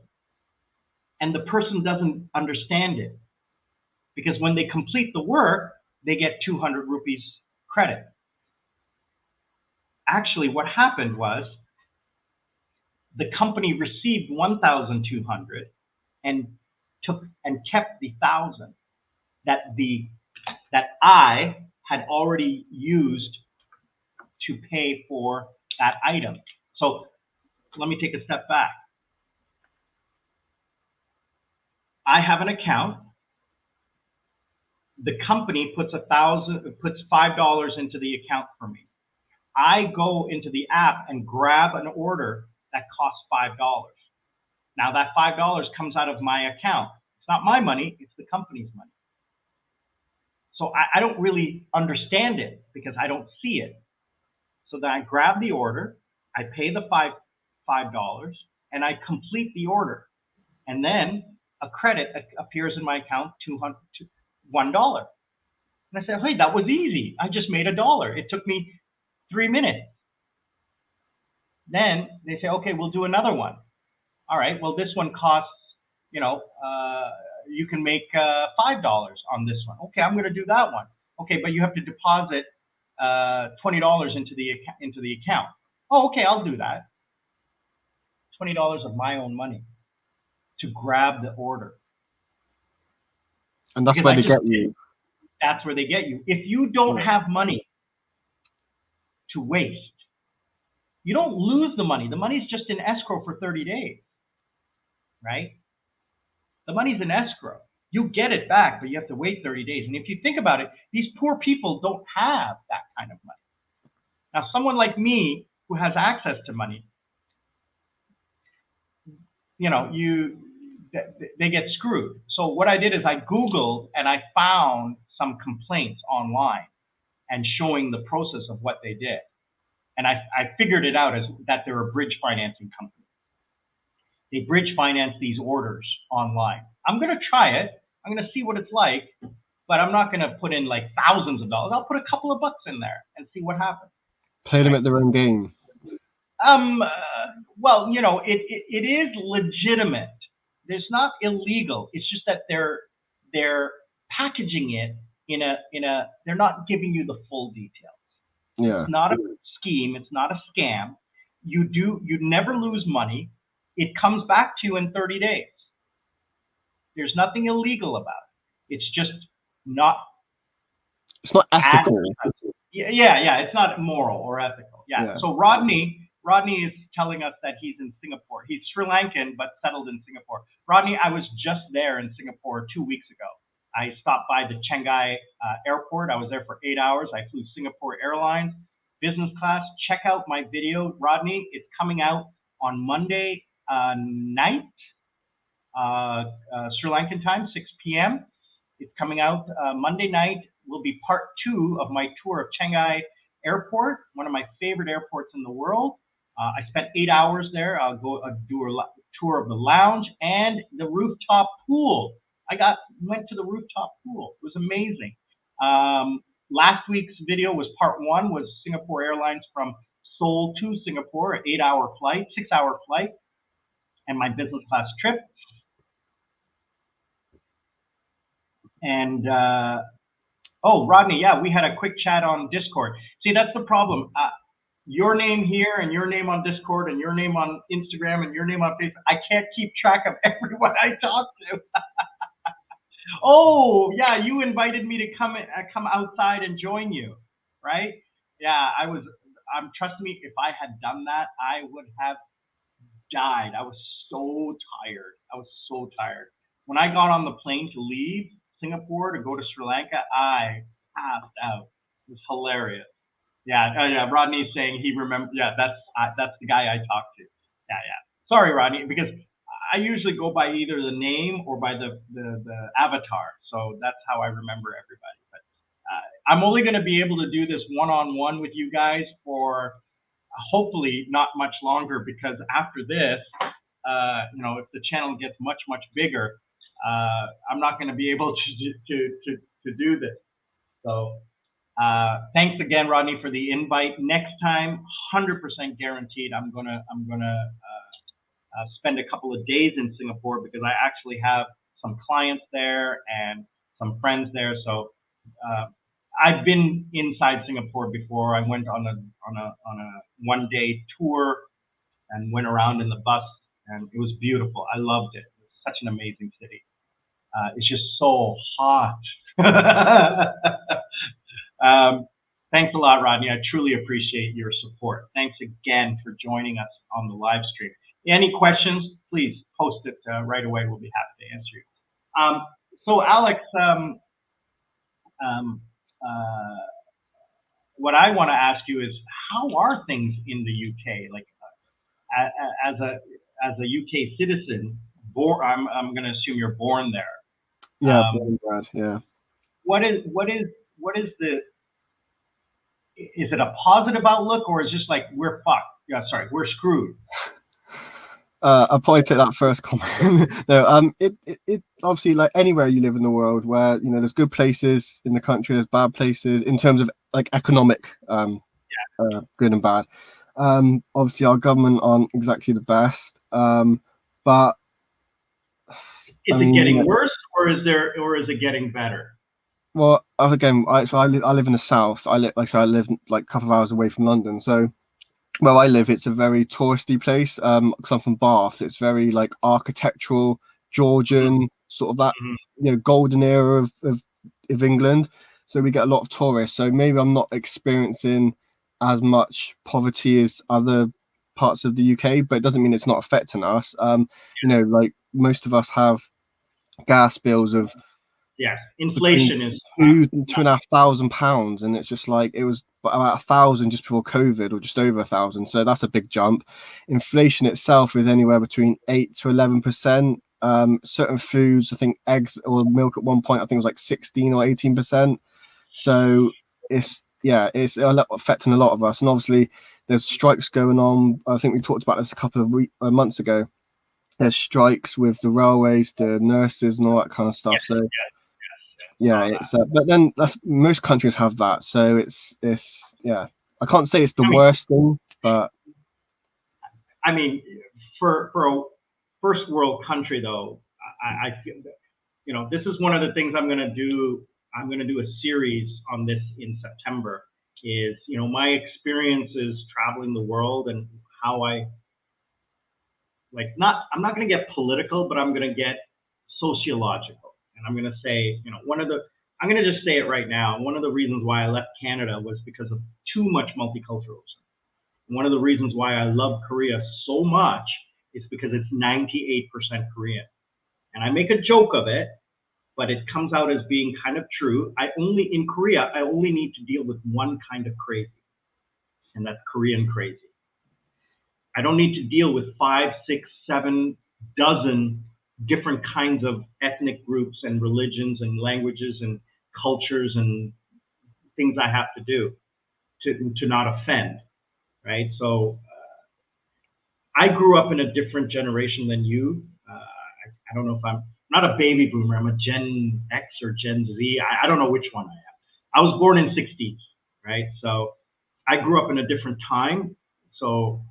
And the person doesn't understand it, because when they complete the work, they get 200 rupees credit. Actually, what happened was the company received 1,200 and took and kept the 1,000 that I had already used to pay for that item. So let me take a step back. I have an account. The company puts $5 into the account for me. I go into the app and grab an order that costs $5. Now that $5 comes out of my account. It's not my money, it's the company's money. So I don't really understand it because I don't see it. So then I grab the order, I pay the $5, and I complete the order. And then a credit appears in my account, $1. And I said, hey, that was easy. I just made $1. It took me 3 minutes. Then they say, okay, we'll do another one. All right, well, this one costs, you can make $5 on this one. Okay, I'm going to do that one. Okay, but you have to deposit $20 into the account. Oh, okay, I'll do that. $20 of my own money to grab the order. And that's where they get you. That's where they get you. If you don't have money to waste, you don't lose the money. The money's just in escrow for 30 days, right? The money's in escrow. You get it back, but you have to wait 30 days. And if you think about it, these poor people don't have that kind of money. Now, someone like me who has access to money, they get screwed. So what I did is I Googled and I found some complaints online and showing the process of what they did. And I figured it out as that they're a bridge financing company. They bridge finance these orders online. I'm going to try it. I'm going to see what it's like, but I'm not going to put in like thousands of dollars. I'll put a couple of bucks in there and see what happens. Play them at their own game. Well, it is legitimate. It's not illegal. It's just that they're packaging it in a they're not giving you the full details. Yeah. It's not a scheme. It's not a scam. You never lose money. It comes back to you in 30 days. There's nothing illegal about it. It's just not. It's not ethical. Yeah. It's not moral or ethical. Yeah. So Rodney is telling us that he's in Singapore. He's Sri Lankan, but settled in Singapore. Rodney, I was just there in Singapore 2 weeks ago. I stopped by the Chiang airport. I was there for 8 hours. I flew Singapore Airlines, business class. Check out my video, Rodney. It's coming out on Monday night, Sri Lankan time, 6 p.m. It's coming out Monday night. Will be part 2 of my tour of Chiang Airport, one of my favorite airports in the world. I spent 8 hours there. I'll do a tour of the lounge and the rooftop pool. Went to the rooftop pool. It was amazing. Last week's video was part 1, was Singapore Airlines from Seoul to Singapore, an 8-hour flight, 6-hour flight, and my business class trip. And Rodney, yeah, we had a quick chat on Discord. See, that's the problem. your name here and your name on Discord and your name on Instagram and your name on Facebook. I can't keep track of everyone I talk to. Oh, yeah, you invited me to come outside and join you, right? Yeah, I was. Trust me, if I had done that, I would have died. I was so tired. I was so tired. When I got on the plane to leave Singapore to go to Sri Lanka, I passed out. It was hilarious. Yeah, yeah. Rodney's saying he remembers. Yeah, that's the guy I talked to. Yeah, yeah. Sorry, Rodney, because I usually go by either the name or by the avatar. So that's how I remember everybody. But I'm only going to be able to do this one-on-one with you guys for hopefully not much longer, because after this, if the channel gets much bigger, I'm not going to be able to do this. So thanks again, Rodney, for the invite. Next time, 100% guaranteed, I'm gonna spend a couple of days in Singapore, because I actually have some clients there and some friends there. So I've been inside Singapore before. I went on a 1 day tour and went around in the bus, and it was beautiful. I loved it. It was such an amazing city. It's just so hot. Thanks a lot, Rodney. I truly appreciate your support. Thanks again for joining us on the live stream. Any questions, please post it right away. We'll be happy to answer you. So, Alex, what I want to ask you is, how are things in the UK? Like, as a UK citizen, I'm going to assume you're born there. Yeah, born and bred. Yeah. What is the, is it a positive outlook, or is it just like we're fucked? Yeah, sorry, we're screwed. I'll probably take that first comment. No, it obviously, like anywhere you live in the world, where there's good places in the country, there's bad places in terms of like economic, good and bad. Obviously, our government aren't exactly the best, but is it getting worse, or is it getting better? Well, again, I live in the south. I live like a couple of hours away from London. So where I live, it's a very touristy place. Because I'm from Bath, it's very like architectural, Georgian, sort of that golden era of England. So we get a lot of tourists. So maybe I'm not experiencing as much poverty as other parts of the UK, but it doesn't mean it's not affecting us. Like most of us have gas bills of. Yes, inflation is £2,500, and it's just like it was about 1,000 just before COVID, or just over 1,000. So that's a big jump. Inflation itself is anywhere between 8 to 11%. Certain foods, I think eggs or milk at one point, I think it was like 16 or 18%. So it's affecting a lot of us. And obviously, there's strikes going on. I think we talked about this a couple of months ago. There's strikes with the railways, the nurses, and all that kind of stuff. So. Yeah, it's but then most countries have that, so it's I can't say it's the worst thing, but I mean, for a first world country, though, I feel that this is one of the things I'm going to do. I'm going to do a series on this in September. Is my experiences traveling the world, and how I'm not going to get political, but I'm going to get sociological. And I'm going to say, I'm going to just say it right now. One of the reasons why I left Canada was because of too much multiculturalism. One of the reasons why I love Korea so much is because it's 98% Korean. And I make a joke of it, but it comes out as being kind of true. In Korea, I only need to deal with one kind of crazy, and that's Korean crazy. I don't need to deal with 5, 6, 7 dozen different kinds of ethnic groups and religions and languages and cultures and things I have to do to not offend, right? So I grew up in a different generation than you. I don't know if I'm not a baby boomer. I'm a Gen X or Gen Z. I don't know which one I am. I was born in '60s, right? So I grew up in a different time. So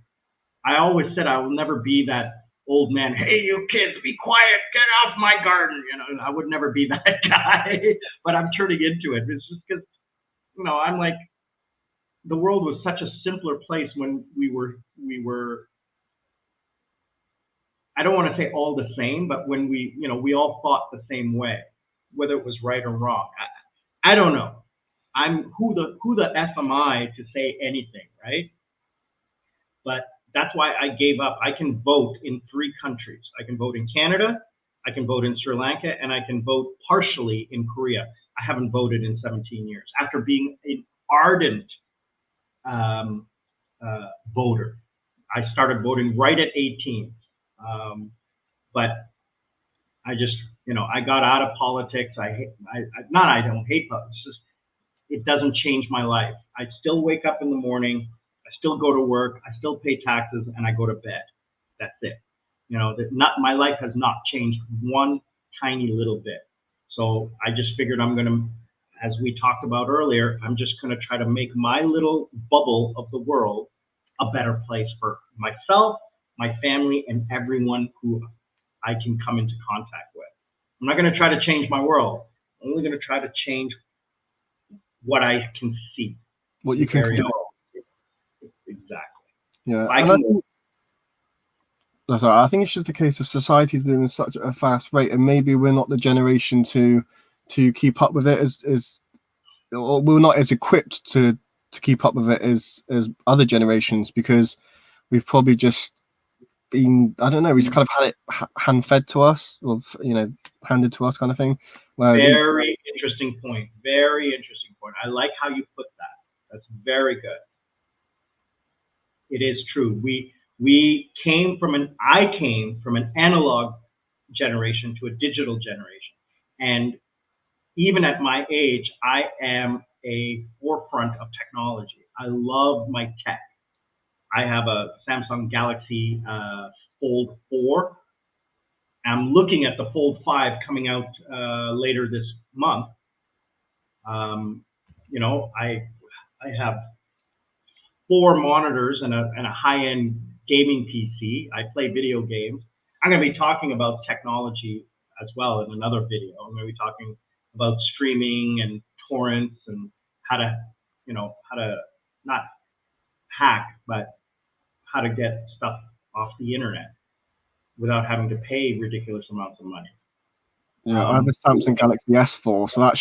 I always said I will never be that old man. Hey, you kids, be quiet. Get off my garden. I would never be that guy. But I'm turning into it. It's just because, I'm like, the world was such a simpler place when we were I don't want to say all the same, but when we all thought the same way, whether it was right or wrong. I don't know. I'm who the f am I to say anything, right? But that's why I gave up. I can vote in 3 countries. I can vote in Canada, I can vote in Sri Lanka, and I can vote partially in Korea. I haven't voted in 17 years after being an ardent um, voter. I started voting right at 18. But I just, I got out of politics. I hate, not I don't hate politics. It's just it doesn't change my life. I still wake up in the morning. I still go to work. I still pay taxes, and I go to bed. That's it. Not my life has not changed one tiny little bit. So I just figured I'm gonna, as we talked about earlier, I'm just gonna try to make my little bubble of the world a better place for myself, my family, and everyone who I can come into contact with. I'm not going to try to change my world. I'm only going to try to change what I can see. What you can control. Exactly. Yeah. I think it's just a case of society's moving at such a fast rate, and maybe we're not the generation to keep up with it or we're not as equipped to keep up with it as other generations, because we've probably just been, I don't know, we just kind of had it hand fed to us, or handed to us, kind of thing. Whereas very interesting point. Very interesting point. I like how you put that. That's very good. It is true. I came from an analog generation to a digital generation, and even at my age, I am a forefront of technology. I love my tech. I have a Samsung Galaxy Fold 4. I'm looking at the Fold 5 coming out later this month. I have 4 monitors and a high-end gaming PC. I play video games. I'm going to be talking about technology as well in another video. I'm going to be talking about streaming and torrents and how to not hack, but how to get stuff off the internet without having to pay ridiculous amounts of money. Yeah, I have a Samsung Galaxy S4, so that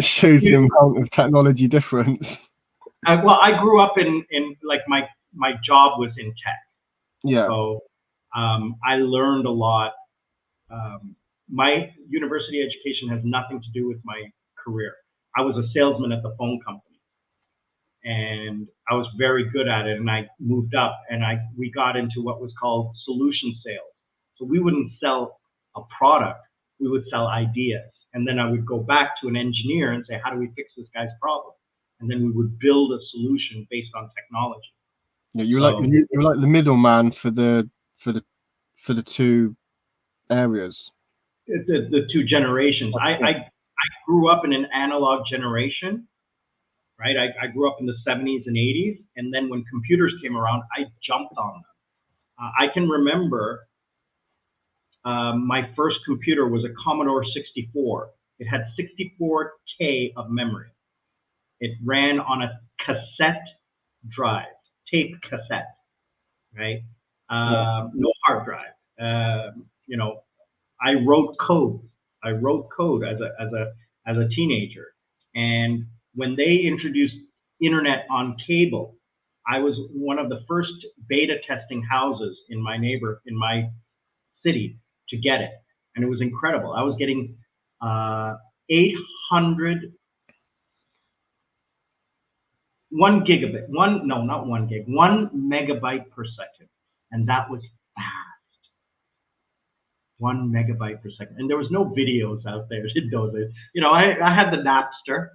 shows the amount of technology difference. Well, I grew up in like my job was in tech. Yeah. So I learned a lot. My university education has nothing to do with my career. I was a salesman at the phone company, and I was very good at it. And I moved up, and we got into what was called solution sales. So we wouldn't sell a product; we would sell ideas. And then I would go back to an engineer and say, "How do we fix this guy's problem?" And then we would build a solution based on technology. Yeah, you're like the middleman for the 2 areas. The 2 generations. I grew up in an analog generation, right? I grew up in the 70s and 80s, and then when computers came around, I jumped on them. I can remember my first computer was a Commodore 64. It had 64K of memory. It ran on a cassette drive, tape cassette, right? No hard drive. I wrote code. I wrote code as a teenager, and when they introduced internet on cable, I was one of the first beta testing houses in my city to get it, and it was incredible. I was getting 800 1 gigabit, not 1 gig, 1 megabyte per second, and that was fast. 1 megabyte per second, and there was no videos out there in those days. I had the Napster.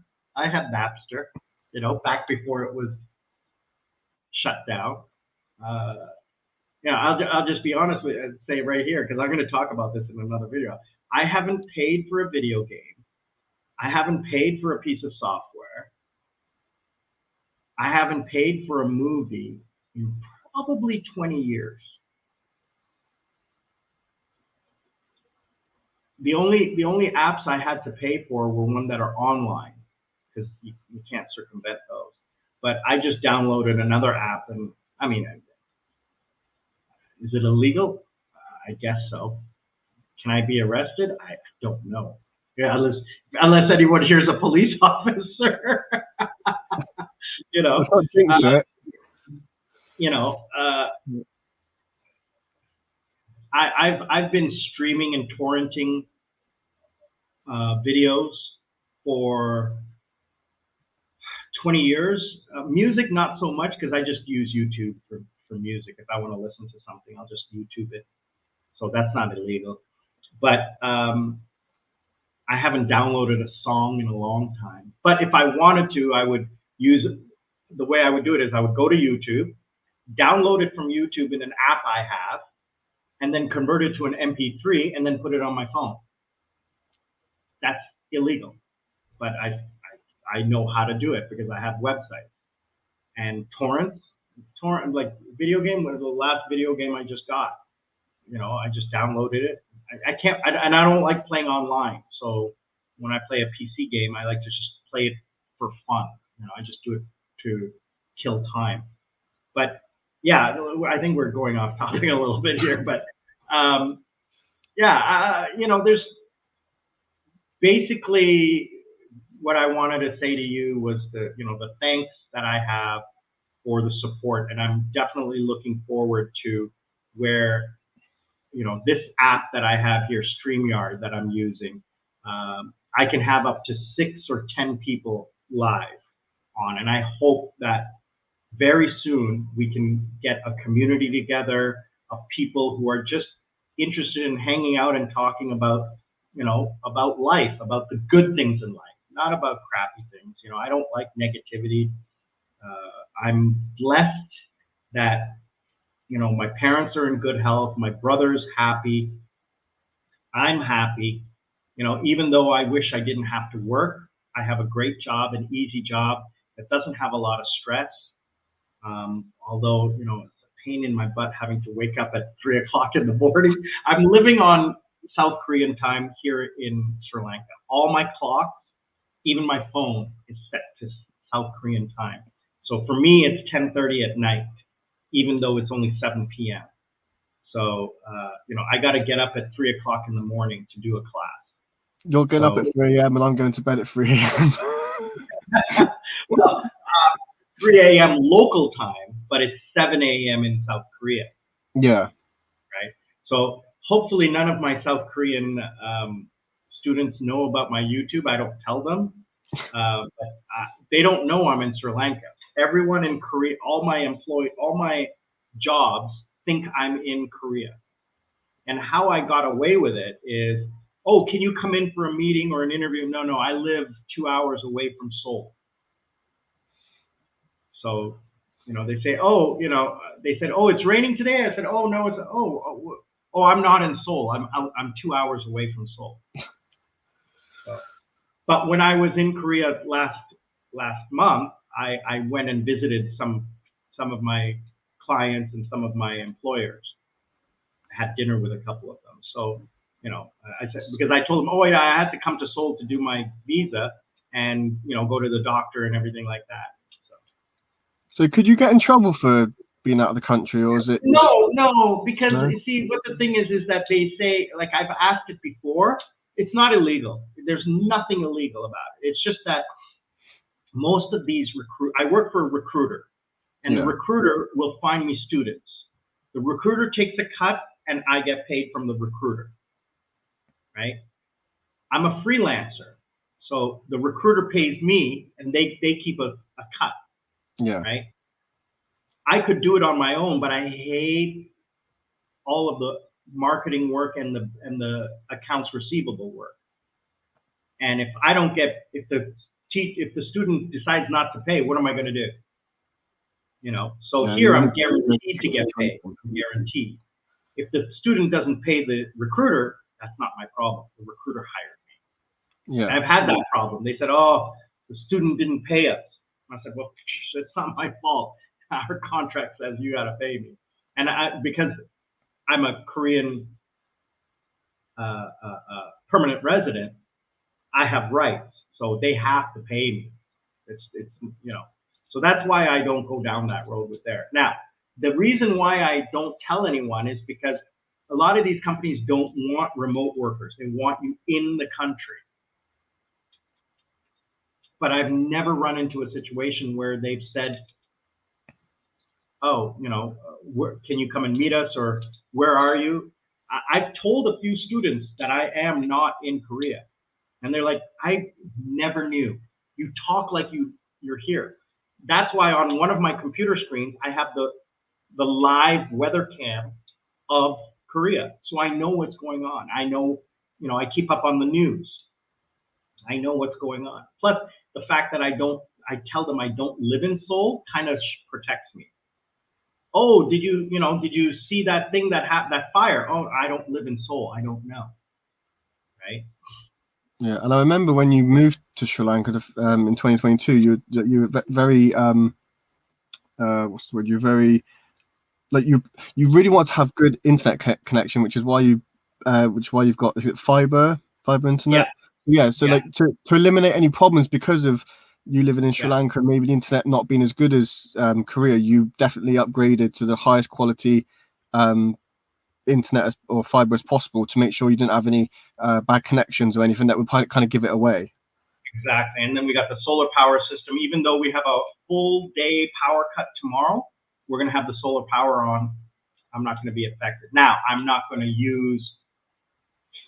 Back before it was shut down. I'll just be honest with you and say right here, because I'm going to talk about this in another video. I haven't paid for a video game. I haven't paid for a piece of software. I haven't paid for a movie in probably 20 years. The only apps I had to pay for were ones that are online, because you can't circumvent those. But I just downloaded another app, and I mean, is it illegal? I guess so. Can I be arrested? I don't know. Yeah, unless anyone here's a police officer, you know. Let's not jinx it. You know, I've been streaming and torrenting videos for 20 years. Music, not so much, because I just use YouTube for music. If I want to listen to something, I'll just YouTube it. So that's not illegal. But I haven't downloaded a song in a long time. But if I wanted to, I would use the way I would do it is I would go to YouTube, download it from YouTube in an app I have, and then convert it to an MP3 and then put it on my phone. That's illegal, but I know how to do it because I have websites and torrent like video game. What was the last video game I just got? You know, I just downloaded it. I can't, and I don't like playing online. So when I play a PC game, I like to just play it for fun. You know, I just do it to kill time. But yeah, I think we're going off topic a little bit here. But you know, there's basically what I wanted to say to you was the thanks that I have for the support, and I'm definitely looking forward to where this app that I have here, StreamYard, that I'm using, I can have up to 6 or 10 people live on, and I hope that very soon we can get a community together of people who are just interested in hanging out and talking about about life, about the good things in life, not about crappy things. I don't like negativity. I'm blessed that my parents are in good health, my brother's happy, I'm happy. Even though I wish I didn't have to work, I have a great job, an easy job that doesn't have a lot of stress. Although it's a pain in my butt having to wake up at 3 o'clock in the morning. I'm living on South Korean time here in Sri Lanka. All my clocks, even my phone, is set to South Korean time. So for me, it's 10:30 at night, even though it's only 7 p.m. So I got to get up at 3 o'clock in the morning to do a class. You're getting up at 3 a.m. and I'm going to bed at 3 a.m. Well, 3 a.m. local time, but it's 7 a.m. in South Korea. Yeah. Right. So hopefully none of my South Korean students know about my YouTube. I don't tell them. But they don't know I'm in Sri Lanka. Everyone in Korea, all my jobs think I'm in Korea. And how I got away with it is, oh, can you come in for a meeting or an interview? No, I live 2 hours away from Seoul. So, they say, they said, oh, it's raining today. I said, oh, no, I'm not in Seoul. I'm 2 hours away from Seoul. So, but when I was in Korea last month, I went and visited some of my clients and some of my employers. I had dinner with a couple of them. So, I said, because I told them, oh, yeah, I had to come to Seoul to do my visa and, go to the doctor and everything like that. So could you get in trouble for being out of the country, or is it? No, because you see, what the thing is that they say, like I've asked it before, it's not illegal. There's nothing illegal about it. It's just that most of these I work for a recruiter, and the recruiter will find me students. The recruiter takes a cut, and I get paid from the recruiter, right? I'm a freelancer, so the recruiter pays me, and they keep a cut. Yeah. Right. I could do it on my own, but I hate all of the marketing work and the accounts receivable work. And if the student decides not to pay, what am I going to do? So here I'm guaranteed to get paid. I'm guaranteed. If the student doesn't pay the recruiter, that's not my problem. The recruiter hired me. Yeah. And I've had that problem. They said, oh, the student didn't pay us. I said, well, it's not my fault. Our contract says you got to pay me. And because I'm a Korean permanent resident, I have rights. So they have to pay me. It's So that's why I don't go down that road with there. Now, the reason why I don't tell anyone is because a lot of these companies don't want remote workers. They want you in the country. But I've never run into a situation where they've said, oh, can you come and meet us, or where are you? I've told a few students that I am not in Korea, and they're like, I never knew. You talk like you're here. That's why on one of my computer screens I have the live weather cam of Korea, so I know what's going on. I know, I keep up on the news. I know what's going on. Plus, the fact that I tell them I don't live in Seoul kind of protects me. Oh, did you see that thing that fire? Oh, I don't live in Seoul. I don't know. Right? Yeah, and I remember when you moved to Sri Lanka in 2022, you were very what's the word? You're very like you really want to have good internet connection, which is why you've got, is it fiber Yeah. internet? Yeah. So Yeah. like to eliminate any problems because of you living in Sri Yeah. Lanka, maybe the internet not being as good as Korea, you definitely upgraded to the highest quality internet or fiber as possible to make sure you didn't have any bad connections or anything that would kind of give it away. Exactly. And then we got the solar power system. Even though we have a full day power cut tomorrow, we're going to have the solar power on. I'm not going to be affected. Now, I'm not going to use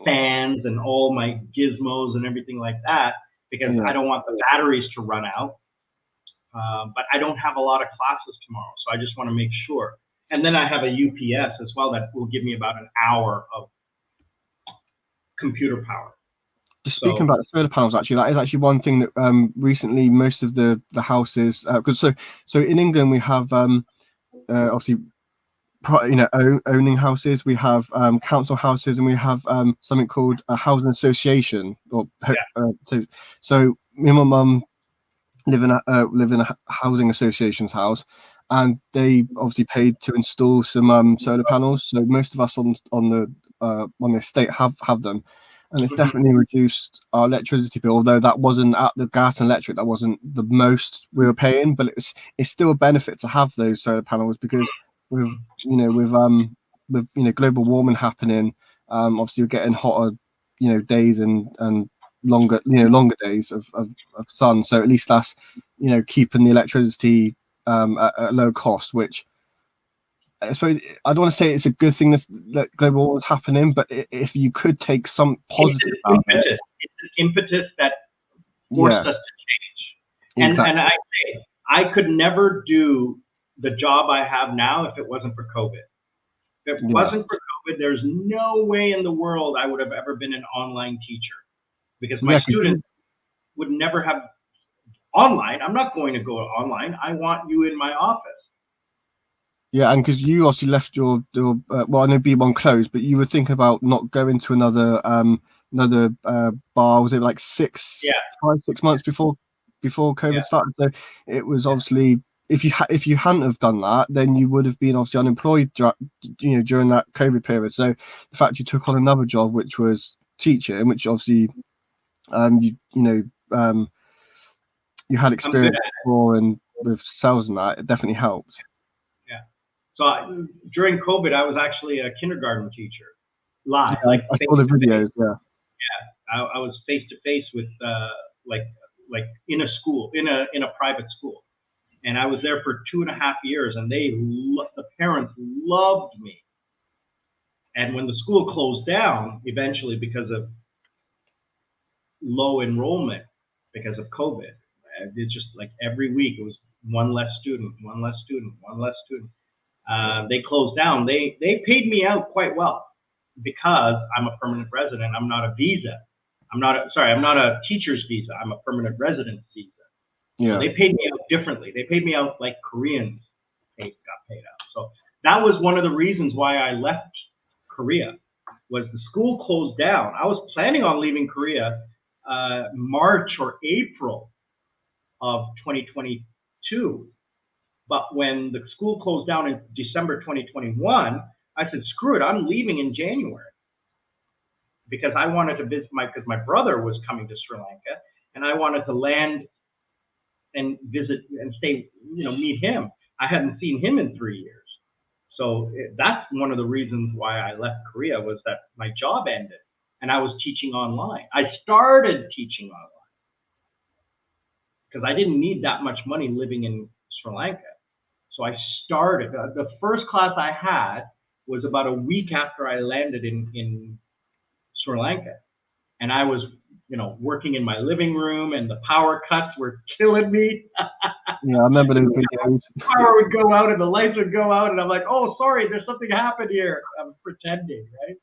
fans and all my gizmos and everything like that because I don't want the batteries to run out. But I don't have a lot of classes tomorrow, so I just want to make sure. And then I have a UPS as well that will give me about an hour of computer power. Just speaking about the solar panels, actually, that is actually one thing that recently most of the houses, because so in England we have obviously owning houses, we have council houses, and we have something called a housing association. So me and my mum live in a housing association's house, and they obviously paid to install some solar panels. So most of us on the estate have them, and it's definitely reduced our electricity bill. Although that wasn't at the gas and electric, that wasn't the most we were paying, but it's still a benefit to have those solar panels because with global warming happening, obviously we're getting hotter days and longer days of sun, so at least that's keeping the electricity at a low cost, which I suppose I don't want to say it's a good thing that global warming is happening, but if you could take some positive out of it, it's an impetus that forced us to change. Exactly. And I say I could never do the job I have now if it wasn't for COVID. If it wasn't for COVID, there's no way in the world I would have ever been an online teacher because my students would never have online. I'm not going to go online. I want you in my office. Yeah, and because you also left your well, I know B1 closed, but you were thinking about not going to another bar. Was it like 6 months before COVID started? So it was obviously, if you hadn't have done that, then you would have been obviously unemployed during that COVID period. So the fact you took on another job, which was teaching, which obviously you had experience before and with sales and that, it definitely helped. Yeah. So during COVID, I was actually a kindergarten teacher live. I saw the videos. Yeah. Yeah. I was face to face with like in a school, in a private school, and I was there for 2.5 years, and the parents loved me. And when the school closed down, eventually because of low enrollment, because of COVID, it's just like every week it was one less student, one less student, one less student. They closed down. They paid me out quite well because I'm a permanent resident. I'm not a visa. I'm not a teacher's visa. I'm a permanent resident visa. Yeah. So they paid me out differently. They paid me out like Koreans got paid out. So that was one of the reasons why I left Korea, was the school closed down. I was planning on leaving Korea March or April of 2022. But when the school closed down in December 2021, I said, screw it, I'm leaving in January. Because I wanted to visit because my brother was coming to Sri Lanka, and I wanted to land and visit and stay, meet him. I hadn't seen him in 3 years. So that's one of the reasons why I left Korea was that my job ended and I was teaching online. I started teaching online because I didn't need that much money living in Sri Lanka. So I started. The first class I had was about a week after I landed in Sri Lanka. And I was, working in my living room and the power cuts were killing me. Yeah, I remember those The videos. power would go out and the lights would go out and I'm like, oh, sorry, there's something happened here. I'm pretending, right?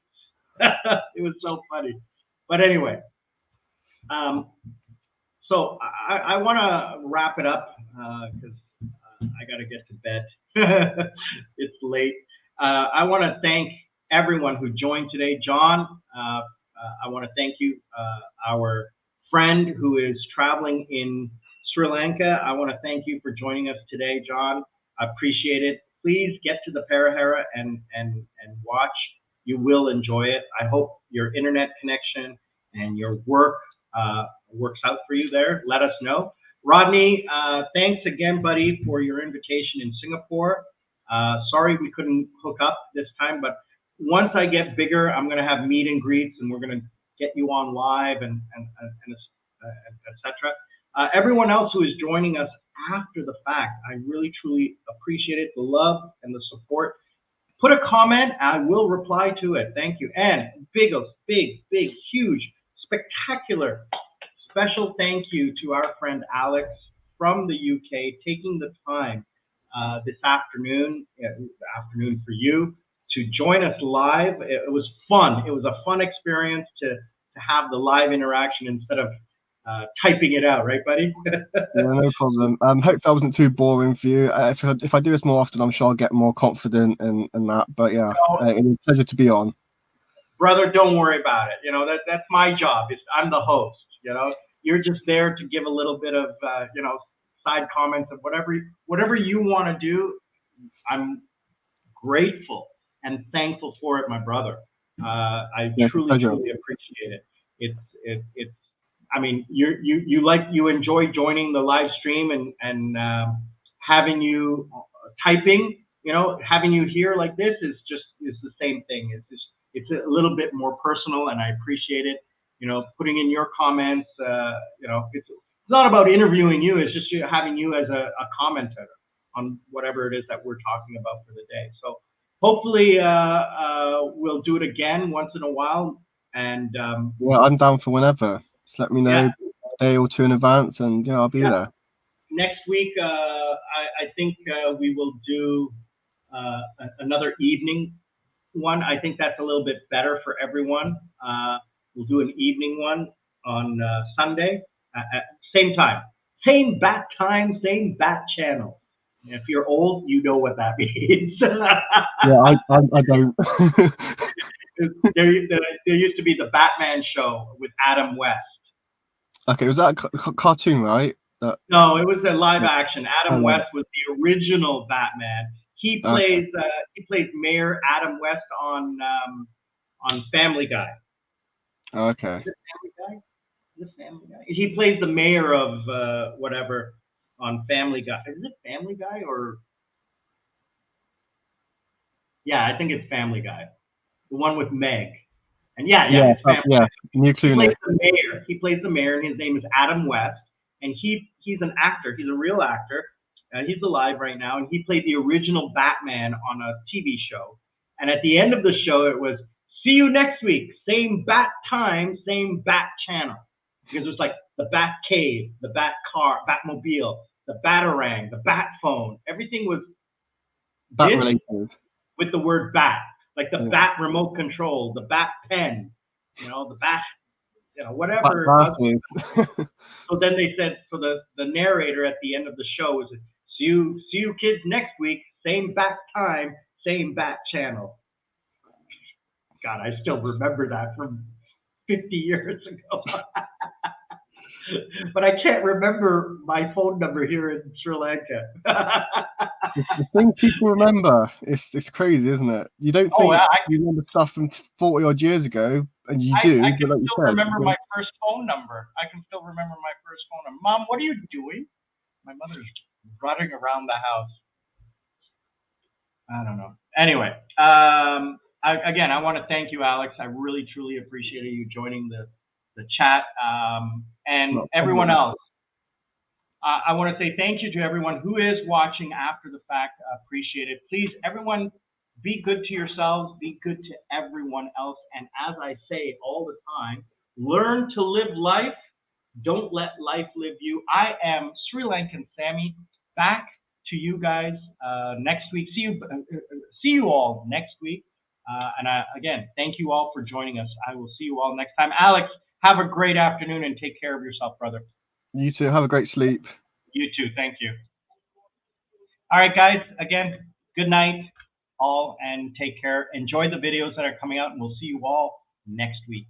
It was so funny. But anyway, um, so I want to wrap it up because I got to get to bed. It's late. I want to thank everyone who joined today. John, I want to thank you, our friend who is traveling in Sri Lanka. I want to thank you for joining us today, John. I appreciate it. Please get to the Parahera and watch. You will enjoy it. I hope your internet connection and your work works out for you there. Let us know. Rodney, thanks again, buddy, for your invitation in Singapore. Sorry we couldn't hook up this time, but once I get bigger, I'm going to have meet and greets, and we're going to get you on live and etc. Everyone else who is joining us after the fact, I really truly appreciate it, the love and the support. Put a comment, I will reply to it. Thank you. And big, huge, spectacular, special thank you to our friend Alex from the UK taking the time this afternoon for you to join us live. It was fun. It was a fun experience to have the live interaction instead of typing it out, right, buddy? Yeah, no problem. Hope that wasn't too boring for you. If I do this more often, I'm sure I'll get more confident and that. But yeah, it was a pleasure to be on. Brother, don't worry about it. That's my job. I'm the host. You're just there to give a little bit of side comments of whatever you want to do. I'm grateful and thankful for it, my brother. I truly appreciate it. It's. I mean, you enjoy joining the live stream and having you typing. Having you here like this is the same thing. It's a little bit more personal, and I appreciate it. Putting in your comments. It's not about interviewing you. It's just having you as a commentator on whatever it is that we're talking about for the day. So hopefully we'll do it again once in a while. And yeah, I'm down for whenever. Just let me know a day or two in advance, and I'll be there. Next week, I think we will do another evening one. I think that's a little bit better for everyone. We'll do an evening one on Sunday at same time. Same bat time, same bat channel. If you're old, you know what that means. Yeah, I don't. there used to be the Batman show with Adam West. Okay, was that a cartoon, right? No, it was a live action. Adam West was the original Batman. He plays Mayor Adam West on Family Guy. Okay. Is it Family Guy? Is it Family Guy? He plays the mayor of whatever on Family Guy. Is it Family Guy or? Yeah, I think it's Family Guy. The one with Meg. And it's Family Guy. New Clooney. He plays the mayor, and his name is Adam West. And he's an actor. He's a real actor. He's alive right now, and he played the original Batman on a TV show. And at the end of the show, it was, see you next week. Same bat time, same bat channel. Because it was like the Bat Cave, the Bat Car, Batmobile, the Batarang, the Bat Phone. Everything was bat related with the word bat. Like the Bat remote control, the Bat pen, the Bat, whatever. So then they said, so the narrator at the end of the show was, see you kids next week, same bat time, same bat channel. God, I still remember that from 50 years ago. But I can't remember my phone number here in Sri Lanka. The thing people remember, it's crazy, isn't it? You don't think you remember stuff from 40 odd years ago, and you do. I can still remember my first phone number. Mom, what are you doing? My mother's running around the house. I don't know. Anyway, again, I want to thank you, Alex. I really, truly appreciated you joining the chat. And everyone else, I want to say thank you to everyone who is watching after the fact. Appreciate it. Please, everyone, be good to yourselves. Be good to everyone else. And as I say all the time, learn to live life. Don't let life live you. I am Sri Lankan Sammy. Back to you guys next week. See you all next week. Again, thank you all for joining us. I will see you all next time. Alex, have a great afternoon and take care of yourself, brother. You too. Have a great sleep. You too. Thank you. All right, guys. Again, good night, all, and take care. Enjoy the videos that are coming out, and we'll see you all next week.